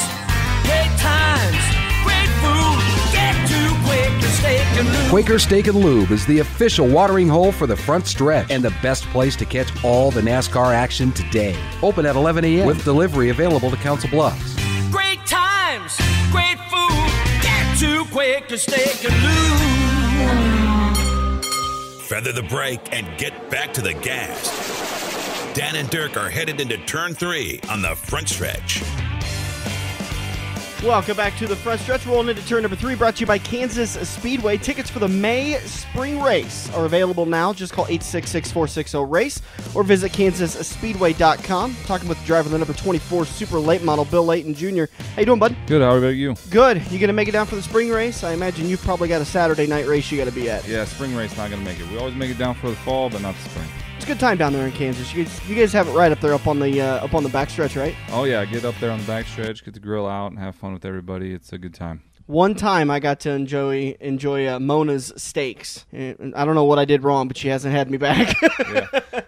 great times, great food, get to Quaker Steak and Lube. Quaker Steak and Lube is the official watering hole for the front stretch and the best place to catch all the NASCAR action today. Open at 11 a.m. with delivery available to Council Bluffs. Great times, great food, get to Quaker Steak and Lube. Feather the brake and get back to the gas. Dan and Dirk are headed into turn 3 on the front stretch. Welcome back to the front stretch. Rolling into turn number 3, brought to you by Kansas Speedway. Tickets for the May Spring Race are available now. Just call 866-460-RACE or visit kansasspeedway.com. Talking with the driver of the number 24 Super Late Model, Bill Leighton Jr. How you doing, bud? Good. How about you? Good. You going to make it down for the spring race? I imagine you've probably got a Saturday night race you got to be at. Yeah, spring race not going to make it. We always make it down for the fall, but not the spring. It's a good time down there in Kansas. You guys have it right up there up on the backstretch, right? Oh yeah, get up there on the backstretch, get the grill out, and have fun with everybody. It's a good time. One time I got to enjoy Mona's steaks. And I don't know what I did wrong, but she hasn't had me back.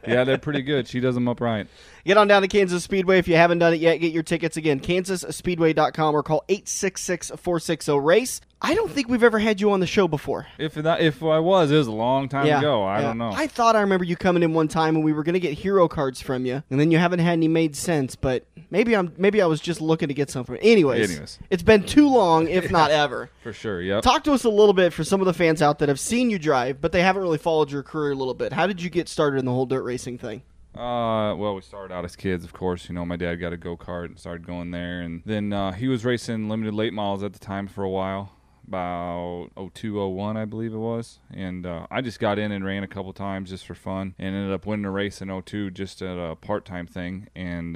Yeah, they're pretty good. She does them up right. Get on down to Kansas Speedway. If you haven't done it yet, get your tickets again. kansasspeedway.com or call 866-460-RACE. I don't think we've ever had you on the show before. If I was, it was a long time ago. I don't know. I thought I remember you coming in one time and we were going to get hero cards from you, and then you haven't had any made sense. But maybe I was just looking to get some from you. Anyways, it's been too long, if not ever. For sure. Yep. Talk to us a little bit for some of the fans out that have seen you drive, but they haven't really followed your career a little bit. How did you get started in the whole dirt racing thing? Well, we started out as kids, of course. You know, my dad got a go-kart and started going there. And then he was racing limited late models at the time for a while, about 02, 01, I believe it was. And I just got in and ran a couple times just for fun and ended up winning a race in 02 just at a part-time thing. And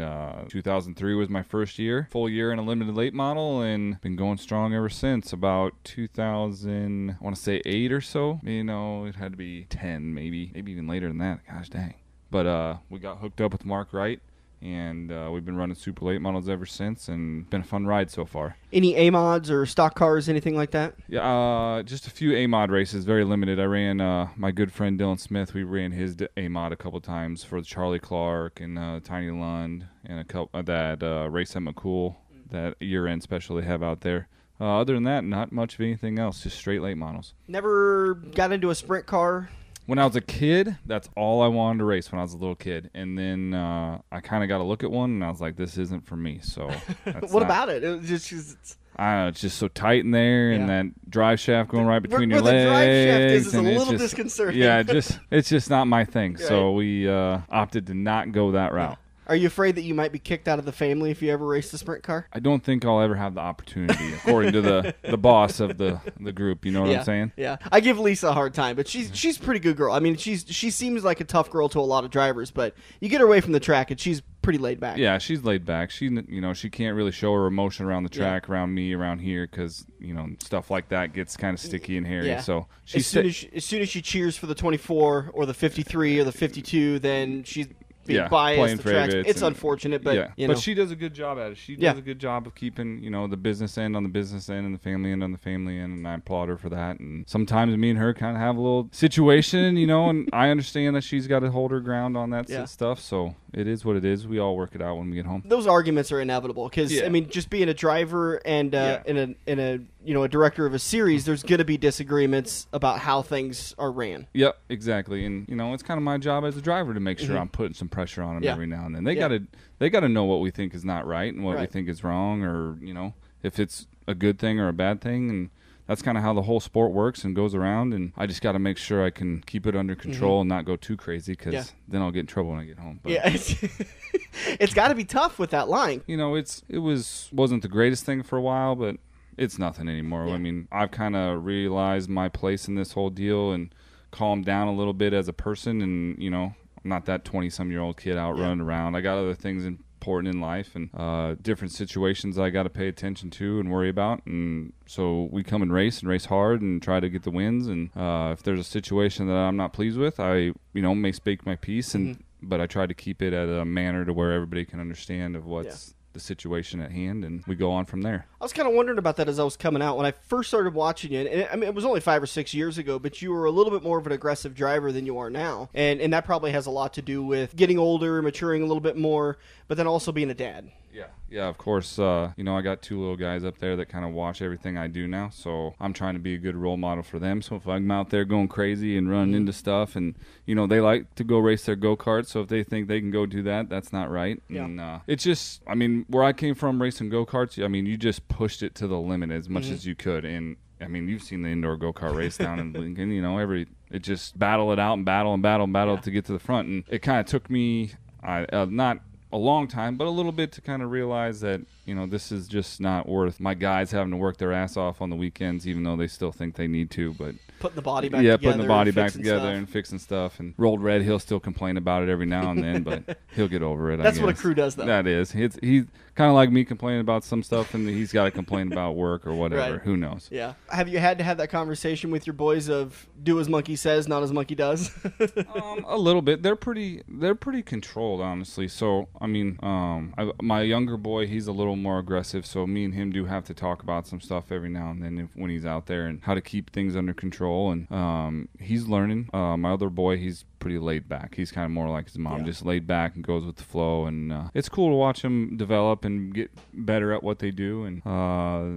2003 was my first year, full year in a limited late model, and been going strong ever since. About 2000, I want to say 8 or so. You know, it had to be 10, maybe even later than that. Gosh dang. But we got hooked up with Mark Wright, and we've been running super late models ever since, and been a fun ride so far. Any A-mods or stock cars, anything like that? Yeah, just a few A-mod races, very limited. I ran my good friend Dylan Smith. We ran his A-mod a couple times for Charlie Clark and Tiny Lund, and a couple that race at McCool, that year-end special they have out there. Other than that, not much of anything else, just straight late models. Never got into a sprint car? When I was a kid, that's all I wanted to race when I was a little kid. And then I kind of got to look at one, and I was like, this isn't for me. So what about it? It was just I don't know, it's just so tight in there, and that drive shaft going right between your where legs. The drive shaft is a and little just, disconcerting. Yeah, it's just not my thing. Right. So we opted to not go that route. Are you afraid that you might be kicked out of the family if you ever race the sprint car? I don't think I'll ever have the opportunity, according to the boss of the group. You know what I'm saying? Yeah. I give Lisa a hard time, but she's a pretty good girl. I mean, she seems like a tough girl to a lot of drivers, but you get her away from the track and she's pretty laid back. Yeah, she's laid back. She can't really show her emotion around the track, around me, around here, because stuff like that gets kind of sticky and hairy. Yeah. So as soon as she cheers for the 24 or the 53 or the 52, then she's being biased. The tracks. It's unfortunate, but but she does a good job at it. She does a good job of keeping the business end on the business end and the family end on the family end, and I applaud her for that. And sometimes me and her kind of have a little situation, and I understand that she's got to hold her ground on that stuff. So it is what it is. We all work it out when we get home. Those arguments are inevitable because I mean, just being a driver and in a director of a series, there's going to be disagreements about how things are ran. Yep, exactly. And it's kind of my job as a driver to make sure I'm putting some pressure on them every now and then. They got to know what we think is not right and what we think is wrong, or if it's a good thing or a bad thing. And that's kind of how the whole sport works and goes around. And I just got to make sure I can keep it under control and not go too crazy, because then I'll get in trouble when I get home. But, it's got to be tough with that line. It wasn't the greatest thing for a while, but it's nothing anymore. I mean, I've kind of realized my place in this whole deal and calmed down a little bit as a person, and I'm not that 20-some-year-old kid out running around. I got other things important in life and different situations I got to pay attention to and worry about. And so we come and race hard and try to get the wins. And if there's a situation that I'm not pleased with, I may speak my piece, and but I try to keep it at a manner to where everybody can understand of what's the situation at hand, and we go on from there. I was kind of wondering about that as I was coming out when I first started watching you. And it was only 5 or 6 years ago, but you were a little bit more of an aggressive driver than you are now, and that probably has a lot to do with getting older, maturing a little bit more, but then also being a dad. Yeah, of course. I got 2 little guys up there that kind of watch everything I do now, so I'm trying to be a good role model for them. So if I'm out there going crazy and running into stuff, and they like to go race their go-karts, so if they think they can go do that, that's not right. And it's just, where I came from racing go-karts, you just pushed it to the limit as much as you could. And you've seen the indoor go-kart race down in Lincoln. It just battle it out and battle to get to the front. And it kind of took me not a long time, but a little bit to kind of realize that, this is just not worth my guys having to work their ass off on the weekends, even though they still think they need to. But putting the body back together. Putting the body back together and fixing stuff. And Rolled Red, he'll still complain about it every now and then, but he'll get over it. That's what a crew does, though. That is. He's kind of like me complaining about some stuff, and he's got to complain about work or whatever. Right. Who knows? Yeah. Have you had to have that conversation with your boys of do as monkey says, not as monkey does? A little bit. They're pretty controlled, honestly. So my younger boy, he's a little more aggressive. So me and him do have to talk about some stuff every now and then when he's out there, and how to keep things under control. And he's learning. My other boy, he's pretty laid back. He's kind of more like his mom, just laid back and goes with the flow. And it's cool to watch him develop and get better at what they do. And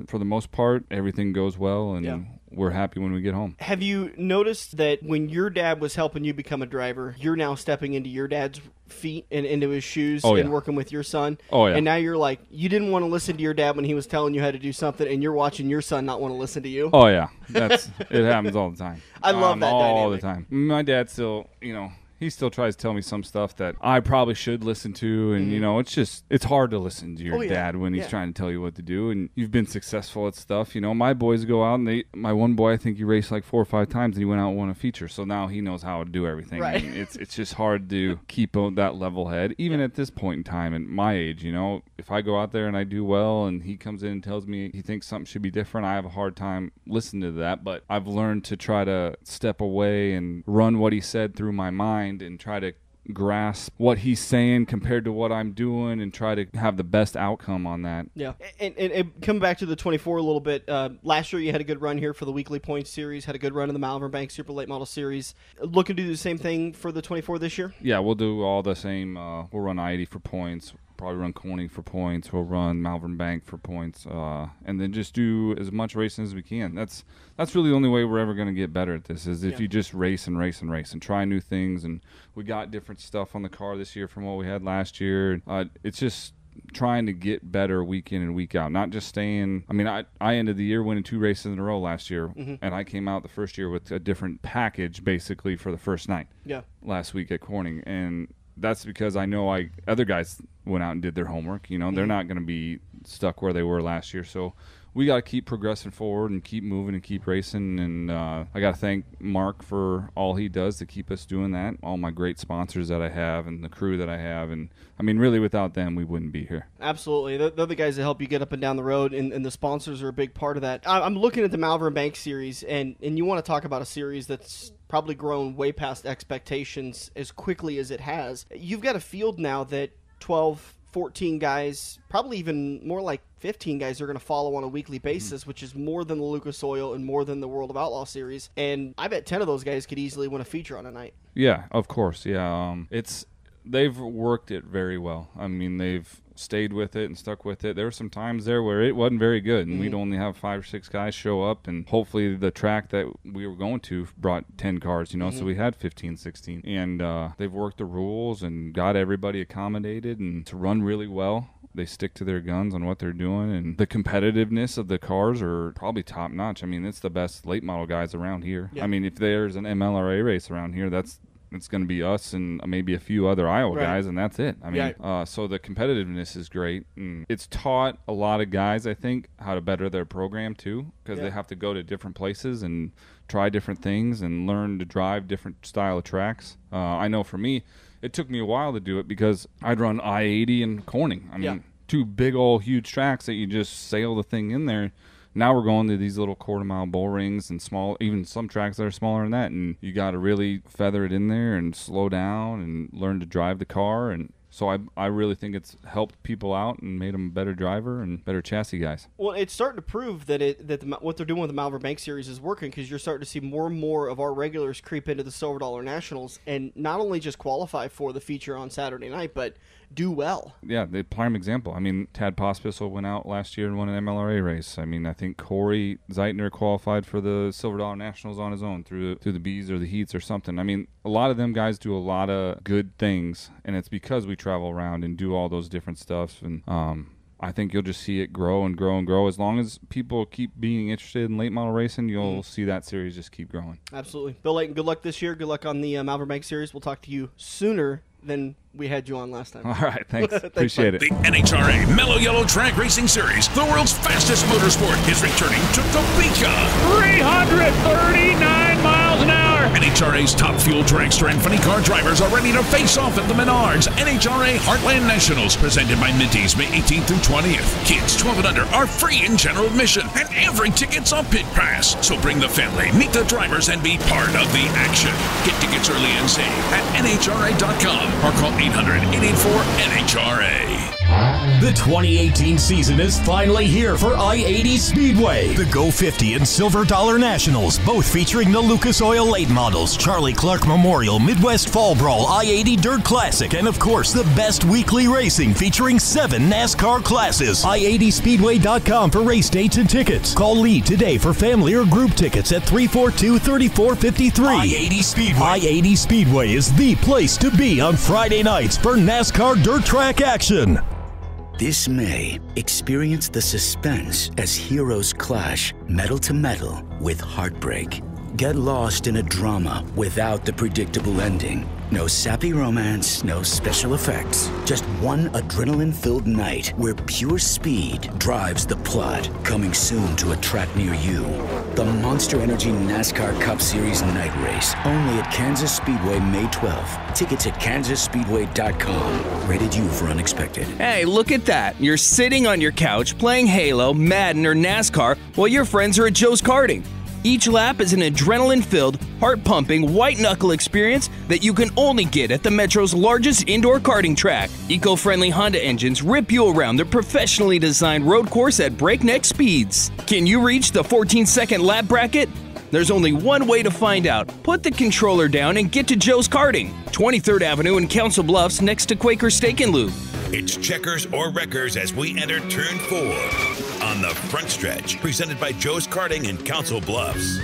for the most part, everything goes well, and we're happy when we get home. Have you noticed that when your dad was helping you become a driver, you're now stepping into your dad's feet and into his shoes and working with your son? Oh, yeah. And now you're like, you didn't want to listen to your dad when he was telling you how to do something, and you're watching your son not want to listen to you? Oh, yeah. It happens all the time. I love that all dynamic. The time. My dad still, he still tries to tell me some stuff that I probably should listen to, and it's hard to listen to your dad when he's trying to tell you what to do, and you've been successful at stuff. My boys go out, and my one boy, I think he raced like 4 or 5 times, and he went out and won a feature, so now he knows how to do everything. Right. It's just hard to keep that level head, even at this point in time at my age. If I go out there and I do well, and he comes in and tells me he thinks something should be different, I have a hard time listening to that, but I've learned to try to step away and run what he said through my mind and try to grasp what he's saying compared to what I'm doing, and try to have the best outcome on that. Yeah. And coming back to the 24 a little bit, last year you had a good run here for the weekly points series, had a good run in the Malvern Bank Super Late Model Series. Looking to do the same thing for the 24 this year? Yeah, we'll do all the same. We'll run I-80 for points. Probably run Corning for points. We'll run Malvern Bank for points, and then just do as much racing as we can. That's really the only way we're ever going to get better at this, is if you just race and try new things. And we got different stuff on the car this year from what we had last year. It's just trying to get better week in and week out, not just staying. I mean, I ended the year winning 2 races in a row last year, and I came out the first year with a different package basically for the first night last week at Corning. And that's because I know other guys went out and did their homework. You know, they're not going to be stuck where they were last year. So we got to keep progressing forward and keep moving and keep racing. And I got to thank Mark for all he does to keep us doing that, all my great sponsors that I have and the crew that I have. And, I mean, really without them, we wouldn't be here. Absolutely. They're the guys that help you get up and down the road, and the sponsors are a big part of that. I'm looking at the Malvern Bank Series, and you want to talk about a series that's probably grown way past expectations as quickly as it has. You've got a field now that 12, 14 guys, probably even more like 15 guys are going to follow on a weekly basis, which is more than the Lucas Oil and more than the World of Outlaw Series. And I bet 10 of those guys could easily win a feature on a night. Yeah, of course. Yeah, they've worked it very well. I mean, they've stayed with it and stuck with it. There were some times there where it wasn't very good, and we'd only have 5 or 6 guys show up, and hopefully the track that we were going to brought 10 cars, you know, so we had 15, 16. And they've worked the rules and got everybody accommodated and to run really well. They stick to their guns on what they're doing, and the competitiveness of the cars are probably top notch. I mean, it's the best late model guys around here. I mean, if there's an MLRA race around here, it's going to be us and maybe a few other Iowa guys, and that's it. I mean, so the competitiveness is great. And it's taught a lot of guys, I think, how to better their program too, because they have to go to different places and try different things and learn to drive different style of tracks. I know for me, it took me a while to do it because I'd run I-80 and Corning. I mean, 2 big old huge tracks that you just sail the thing in there. Now we're going to these little quarter-mile bull rings and small, even some tracks that are smaller than that, and you got to really feather it in there and slow down and learn to drive the car. And so I really think it's helped people out and made them a better driver and better chassis guys. Well, it's starting to prove that what they're doing with the Malvern Bank Series is working, because you're starting to see more and more of our regulars creep into the Silver Dollar Nationals and not only just qualify for the feature on Saturday night, but do well. Yeah, the prime example. I mean, Tad Pospisil went out last year and won an MLRA race. I mean, I think Corey Zeitner qualified for the Silver Dollar Nationals on his own through the Bs or the heats or something. I mean, a lot of them guys do a lot of good things, and it's because we travel around and do all those different stuff. And I think you'll just see it grow and grow and grow. As long as people keep being interested in late model racing, you'll see that series just keep growing. Absolutely. Bill Leighton, good luck this year. Good luck on the Malvern Bank Series. We'll talk to you sooner than we had you on last time. All right, thanks. Appreciate it. The NHRA Mellow Yellow Track Racing Series, the world's fastest motorsport, is returning to Topeka. 339 miles an hour. NHRA's top fuel dragster and funny car drivers are ready to face off at the Menards NHRA Heartland Nationals, presented by Minties, May 18th through 20th. Kids 12 and under are free in general admission, and every ticket's on Pit Pass. So bring the family, meet the drivers, and be part of the action. Get tickets early and save at NHRA.com or call 800-884-NHRA. The 2018 season is finally here for I-80 Speedway. The Go 50 and Silver Dollar Nationals, both featuring the Lucas Oil late models, Charlie Clark Memorial, Midwest Fall Brawl, I-80 Dirt Classic, and of course the best weekly racing featuring 7 NASCAR classes. I-80Speedway.com for race dates and tickets. Call Lee today for family or group tickets at 342-3453. I-80 Speedway. I-80 Speedway is the place to be on Friday nights for NASCAR dirt track action. This May, experience the suspense as heroes clash metal to metal with heartbreak. Get lost in a drama without the predictable ending. No sappy romance, no special effects. Just one adrenaline-filled night where pure speed drives the plot. Coming soon to a track near you. The Monster Energy NASCAR Cup Series night race. Only at Kansas Speedway May 12th. Tickets at KansasSpeedway.com. Rated U for unexpected. Hey, look at that. You're sitting on your couch playing Halo, Madden, or NASCAR while your friends are at Joe's Karting. Each lap is an adrenaline-filled, heart-pumping, white-knuckle experience that you can only get at the Metro's largest indoor karting track. Eco-friendly Honda engines rip you around the professionally designed road course at breakneck speeds. Can you reach the 14-second lap bracket? There's only one way to find out. Put the controller down and get to Joe's Karting, 23rd Avenue in Council Bluffs next to Quaker Steak and Lube. It's checkers or wreckers as we enter turn 4 on the front stretch, presented by Joe's Karting in Council Bluffs.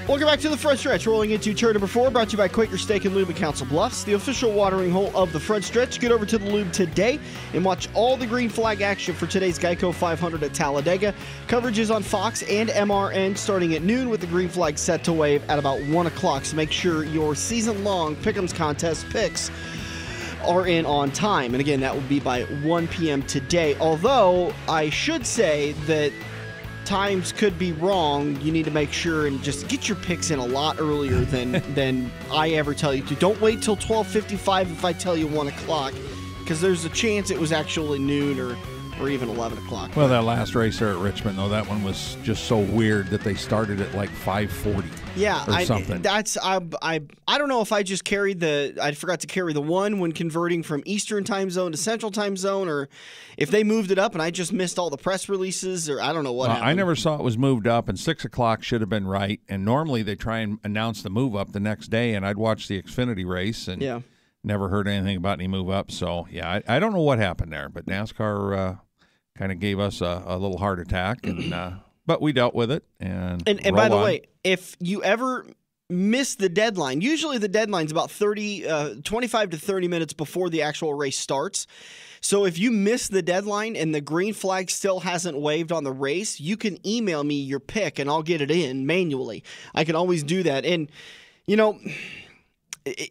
Welcome back to the front stretch. Rolling into turn number 4, brought to you by Quaker Steak and Lube in Council Bluffs, the official watering hole of the front stretch. Get over to the Lube today and watch all the green flag action for today's Geico 500 at Talladega. Coverage is on Fox and MRN starting at noon with the green flag set to wave at about 1 o'clock. So make sure your season-long Pick'ems contest picks are in on time. And again, that will be by 1 p.m. today. Although I should say that times could be wrong. You need to make sure and just get your picks in a lot earlier than I ever tell you to. Don't wait till 12:55 if I tell you 1 o'clock, because there's a chance it was actually noon or even 11 o'clock. Well, that last race there at Richmond, though, that one was just so weird that they started at like 5:40. Yeah, or something. I don't know if I just I forgot to carry the 1 when converting from Eastern time zone to Central time zone, or if they moved it up and I just missed all the press releases, or I don't know what happened. I never saw it was moved up, and 6 o'clock should have been right. And normally they try and announce the move up the next day, and I'd watch the Xfinity race and never heard anything about any move up. So, yeah, I don't know what happened there, but NASCAR kind of gave us a little heart attack, and but we dealt with it. And by the way, if you ever miss the deadline, usually the deadline's about 25 to 30 minutes before the actual race starts. So if you miss the deadline and the green flag still hasn't waved on the race, you can email me your pick and I'll get it in manually. I can always do that. And, you know,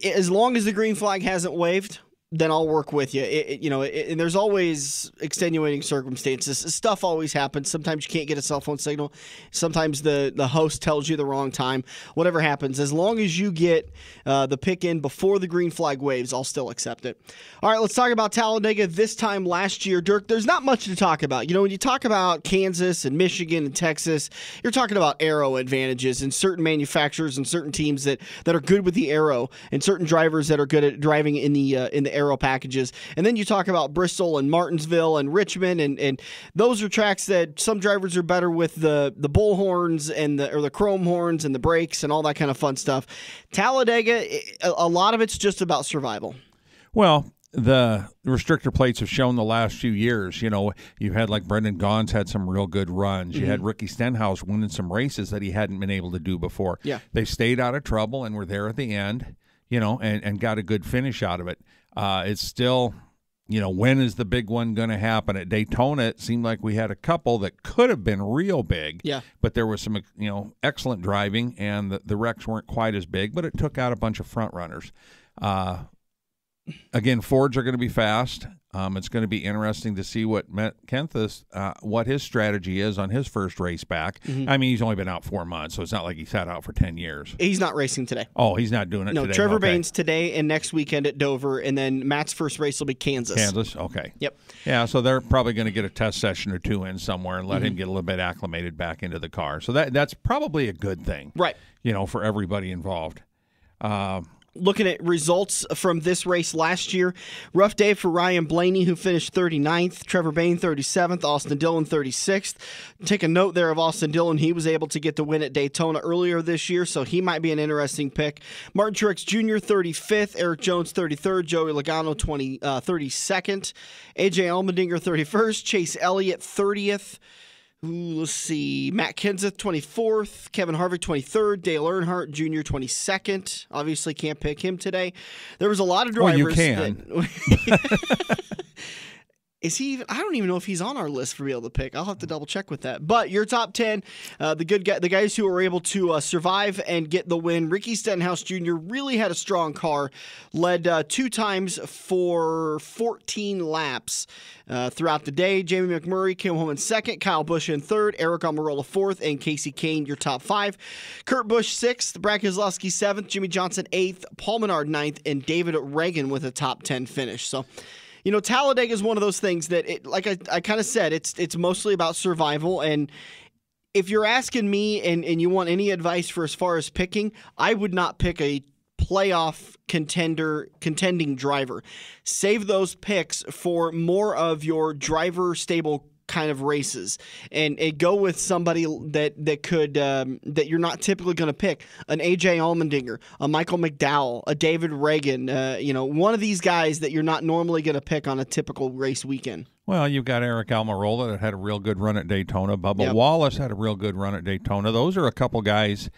as long as the green flag hasn't waved, then I'll work with you. And there's always extenuating circumstances. Stuff always happens. Sometimes you can't get a cell phone signal. Sometimes the host tells you the wrong time. Whatever happens, as long as you get the pick in before the green flag waves, I'll still accept it. All right, let's talk about Talladega this time last year. Dirk, there's not much to talk about. You know, when you talk about Kansas and Michigan and Texas, you're talking about aero advantages and certain manufacturers and certain teams that are good with the aero and certain drivers that are good at driving in the aero packages. And then you talk about Bristol and Martinsville and Richmond, and those are tracks that some drivers are better with the bullhorns and the chrome horns and the brakes and all that kind of fun stuff. Talladega, a lot of it's just about survival. Well, the restrictor plates have shown the last few years. You know, you had like Brendan Gaughan's had some real good runs. You had Ricky Stenhouse winning some races that he hadn't been able to do before. Yeah. They stayed out of trouble and were there at the end, you know, and got a good finish out of it. It's still, you know, when is the big one going to happen? At Daytona, it seemed like we had a couple that could have been real big. Yeah. But there was some, you know, excellent driving, and the wrecks weren't quite as big, but it took out a bunch of front runners. Again, Fords are going to be fast. It's going to be interesting to see what Kempthus, what his strategy is on his first race back. I mean, he's only been out 4 months, so it's not like he sat out for 10 years. He's not racing today. Oh, he's not doing it today? No, Trevor Baynes today and next weekend at Dover, and then Matt's first race will be Kansas. Kansas, okay. Yep. Yeah, so they're probably going to get a test session or two in somewhere and let him get a little bit acclimated back into the car. So that's probably a good thing. Right. You know, for everybody involved. Looking at results from this race last year, rough day for Ryan Blaney, who finished 39th, Trevor Bayne 37th, Austin Dillon 36th. Take a note there of Austin Dillon. He was able to get the win at Daytona earlier this year, so he might be an interesting pick. Martin Truex Jr. 35th, Eric Jones 33rd, Joey Logano 32nd, AJ Allmendinger 31st, Chase Elliott 30th. Let's see. Matt Kenseth, 24th. Kevin Harvick, 23rd. Dale Earnhardt Jr., 22nd. Obviously can't pick him today. There was a lot of drivers. Well, you can. Is he even? I don't even know if he's on our list for be able to pick. I'll have to double check with that. But your top 10, the guys who were able to survive and get the win. Ricky Stenhouse Jr. really had a strong car, led 2 times for 14 laps throughout the day. Jamie McMurray came home in second, Kyle Busch in third, Eric Almirola fourth, and Casey Kane your top 5. Kurt Busch 6th, Brad Keselowski 7th, Jimmy Johnson 8th, Paul Menard 9th, and David Reagan with a top 10 finish. So, you know, Talladega is one of those things that, like I kind of said, it's mostly about survival. And if you're asking me and you want any advice for as far as picking, I would not pick a playoff contending driver. Save those picks for more of your driver stable kind of races, and go with somebody that could that you're not typically going to pick. An AJ Allmendinger, a Michael McDowell, a David Reagan, one of these guys that you're not normally going to pick on a typical race weekend. Well, you've got Eric Almirola that had a real good run at Daytona. Bubba Wallace had a real good run at Daytona. Those are a couple guys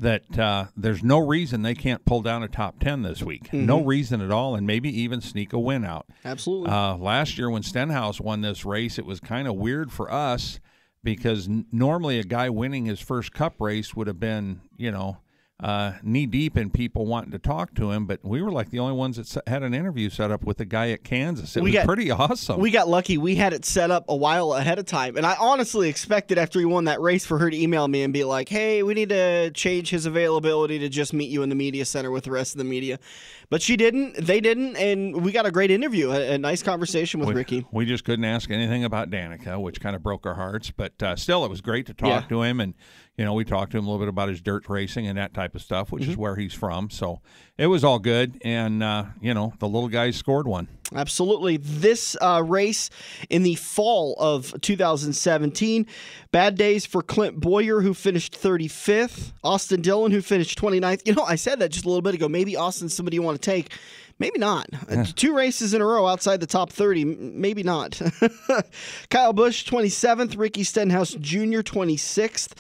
that there's no reason they can't pull down a top 10 this week. Mm-hmm. No reason at all, and maybe even sneak a win out. Absolutely. Last year when Stenhouse won this race, it was kind of weird for us because normally a guy winning his first Cup race would have been, knee-deep in people wanting to talk to him, but we were like the only ones that had an interview set up with the guy at Kansas. It was pretty awesome. We got lucky. We had it set up a while ahead of time, and I honestly expected after he won that race for her to email me and be like, hey, we need to change his availability to just meet you in the media center with the rest of the media. But she didn't, they didn't, and we got a great interview, a nice conversation with Ricky. We just couldn't ask anything about Danica, which kind of broke our hearts, but still it was great to talk to him, and we talked to him a little bit about his dirt racing and that type of stuff, which is where he's from. So it was all good, and, the little guys scored one. Absolutely. This race in the fall of 2017, bad days for Clint Boyer, who finished 35th, Austin Dillon, who finished 29th. I said that just a little bit ago. Maybe Austin's somebody you want to take. Maybe not. Yeah. 2 races in a row outside the top 30. Maybe not. Kyle Busch, 27th. Ricky Stenhouse Jr., 26th.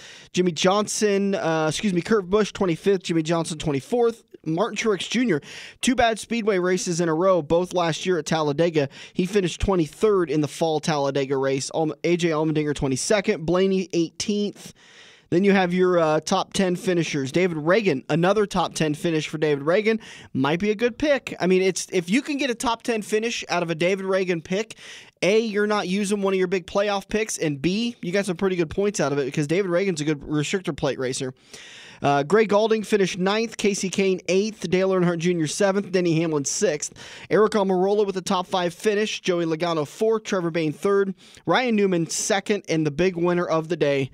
Kurt Busch, 25th. Jimmy Johnson, 24th. Martin Truex Jr., 2 bad speedway races in a row, both last year at Talladega. He finished 23rd in the fall Talladega race. AJ Allmendinger, 22nd. Blaney, 18th. Then you have your top 10 finishers. David Reagan, another top 10 finish for David Reagan. Might be a good pick. I mean, if you can get a top 10 finish out of a David Reagan pick, A, you're not using one of your big playoff picks, and B, you got some pretty good points out of it because David Reagan's a good restrictor plate racer. Gray Galding finished 9th, Casey Kane 8th, Dale Earnhardt Jr. 7th, Denny Hamlin 6th, Eric Almirola with a top 5 finish, Joey Logano 4th, Trevor Bayne 3rd, Ryan Newman 2nd, and the big winner of the day,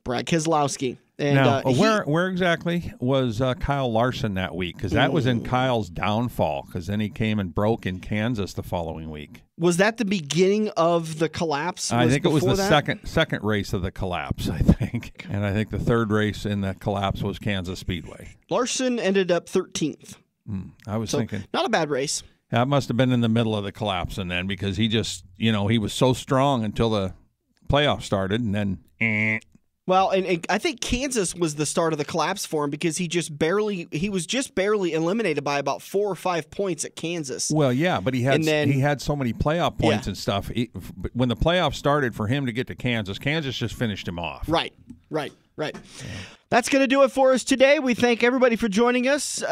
Brad Keselowski. And, now, where exactly was Kyle Larson that week? Because that was in Kyle's downfall, because then he came and broke in Kansas the following week. Was that the beginning of the collapse? I think it was the second race of the collapse, I think. And I think the third race in the collapse was Kansas Speedway. Larson ended up 13th. I was thinking. Not a bad race. That must have been in the middle of the collapse, and then because he just, he was so strong until the playoffs started, and then Well, and I think Kansas was the start of the collapse for him because he was just barely eliminated by about 4 or 5 points at Kansas. Well, yeah, but he had so many playoff points and stuff. When the playoffs started for him to get to Kansas just finished him off. Right. That's going to do it for us today. We thank everybody for joining us.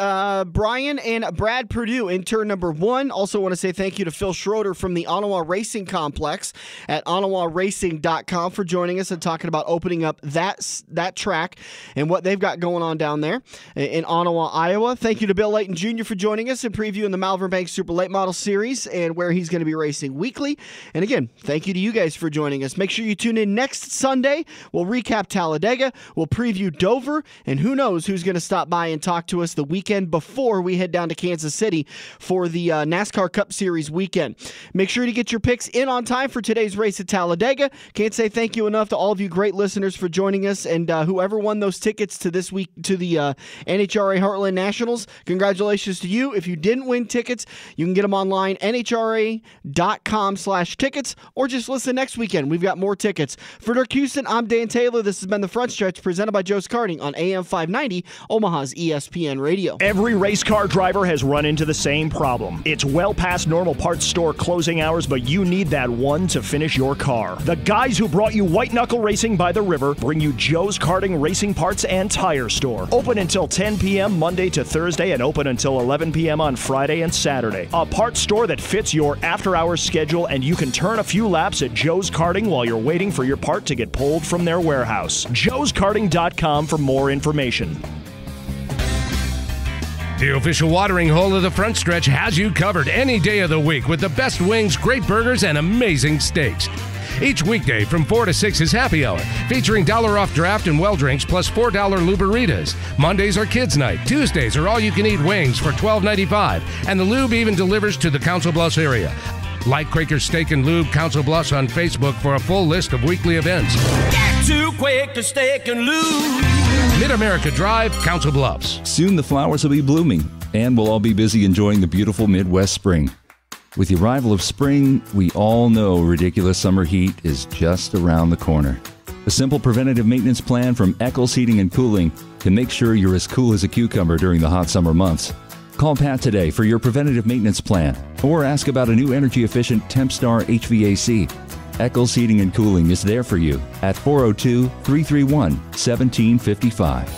Brian and Brad Perdue in turn number 1. Also want to say thank you to Phil Schroeder from the Onawa Racing Complex at onawaracing.com for joining us and talking about opening up that track and what they've got going on down there in Onawa, Iowa. Thank you to Bill Leighton Jr. for joining us and previewing the Malvern Bank Super Late Model Series and where he's going to be racing weekly. And again, thank you to you guys for joining us. Make sure you tune in next Sunday. We'll recap Talladega. We'll preview Dover, and who knows who's going to stop by and talk to us the weekend before we head down to Kansas City for the NASCAR Cup Series weekend. Make sure to get your picks in on time for today's race at Talladega. Can't say thank you enough to all of you great listeners for joining us, and whoever won those tickets to this week to the NHRA Heartland Nationals, congratulations to you. If you didn't win tickets, you can get them online, nhra.com/tickets, or just listen next weekend. We've got more tickets. For Dirk Houston, I'm Dan Taylor. This has been The Front Stretch, presented by Joe's Karting on AM 590, Omaha's ESPN Radio. Every race car driver has run into the same problem. It's well past normal parts store closing hours, but you need that one to finish your car. The guys who brought you White Knuckle Racing by the River bring you Joe's Karting Racing Parts and Tire Store. Open until 10 p.m. Monday to Thursday and open until 11 p.m. on Friday and Saturday. A parts store that fits your after-hours schedule, and you can turn a few laps at Joe's Karting while you're waiting for your part to get pulled from their warehouse. joeskarting.com for more information. The official watering hole of The Front Stretch has you covered any day of the week with the best wings, great burgers, and amazing steaks. Each weekday from 4 to 6 is happy hour, featuring $1 off draft and well drinks plus $4 Luberitas. Mondays are kids' night. Tuesdays are all-you-can-eat wings for $12.95, and the lube even delivers to the Council Bluffs area. Like Quaker Steak and Lube Council Bluffs on Facebook for a full list of weekly events. Get to Quaker Steak and Lube. Mid-America Drive, Council Bluffs. Soon the flowers will be blooming, and we'll all be busy enjoying the beautiful Midwest spring. With the arrival of spring, we all know ridiculous summer heat is just around the corner. A simple preventative maintenance plan from Eccles Heating and Cooling can make sure you're as cool as a cucumber during the hot summer months. Call Pat today for your preventative maintenance plan or ask about a new energy-efficient Tempstar HVAC. Eccles Heating and Cooling is there for you at 402-331-1755.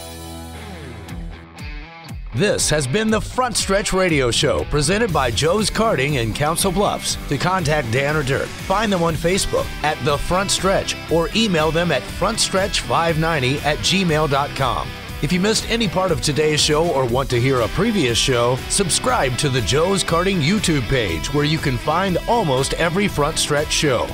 This has been the Front Stretch Radio Show, presented by Joe's Karting in Council Bluffs. To contact Dan or Dirk, find them on Facebook at The Front Stretch or email them at frontstretch590@gmail.com. If you missed any part of today's show or want to hear a previous show, subscribe to the Joe's Karting YouTube page, where you can find almost every Front Stretch show.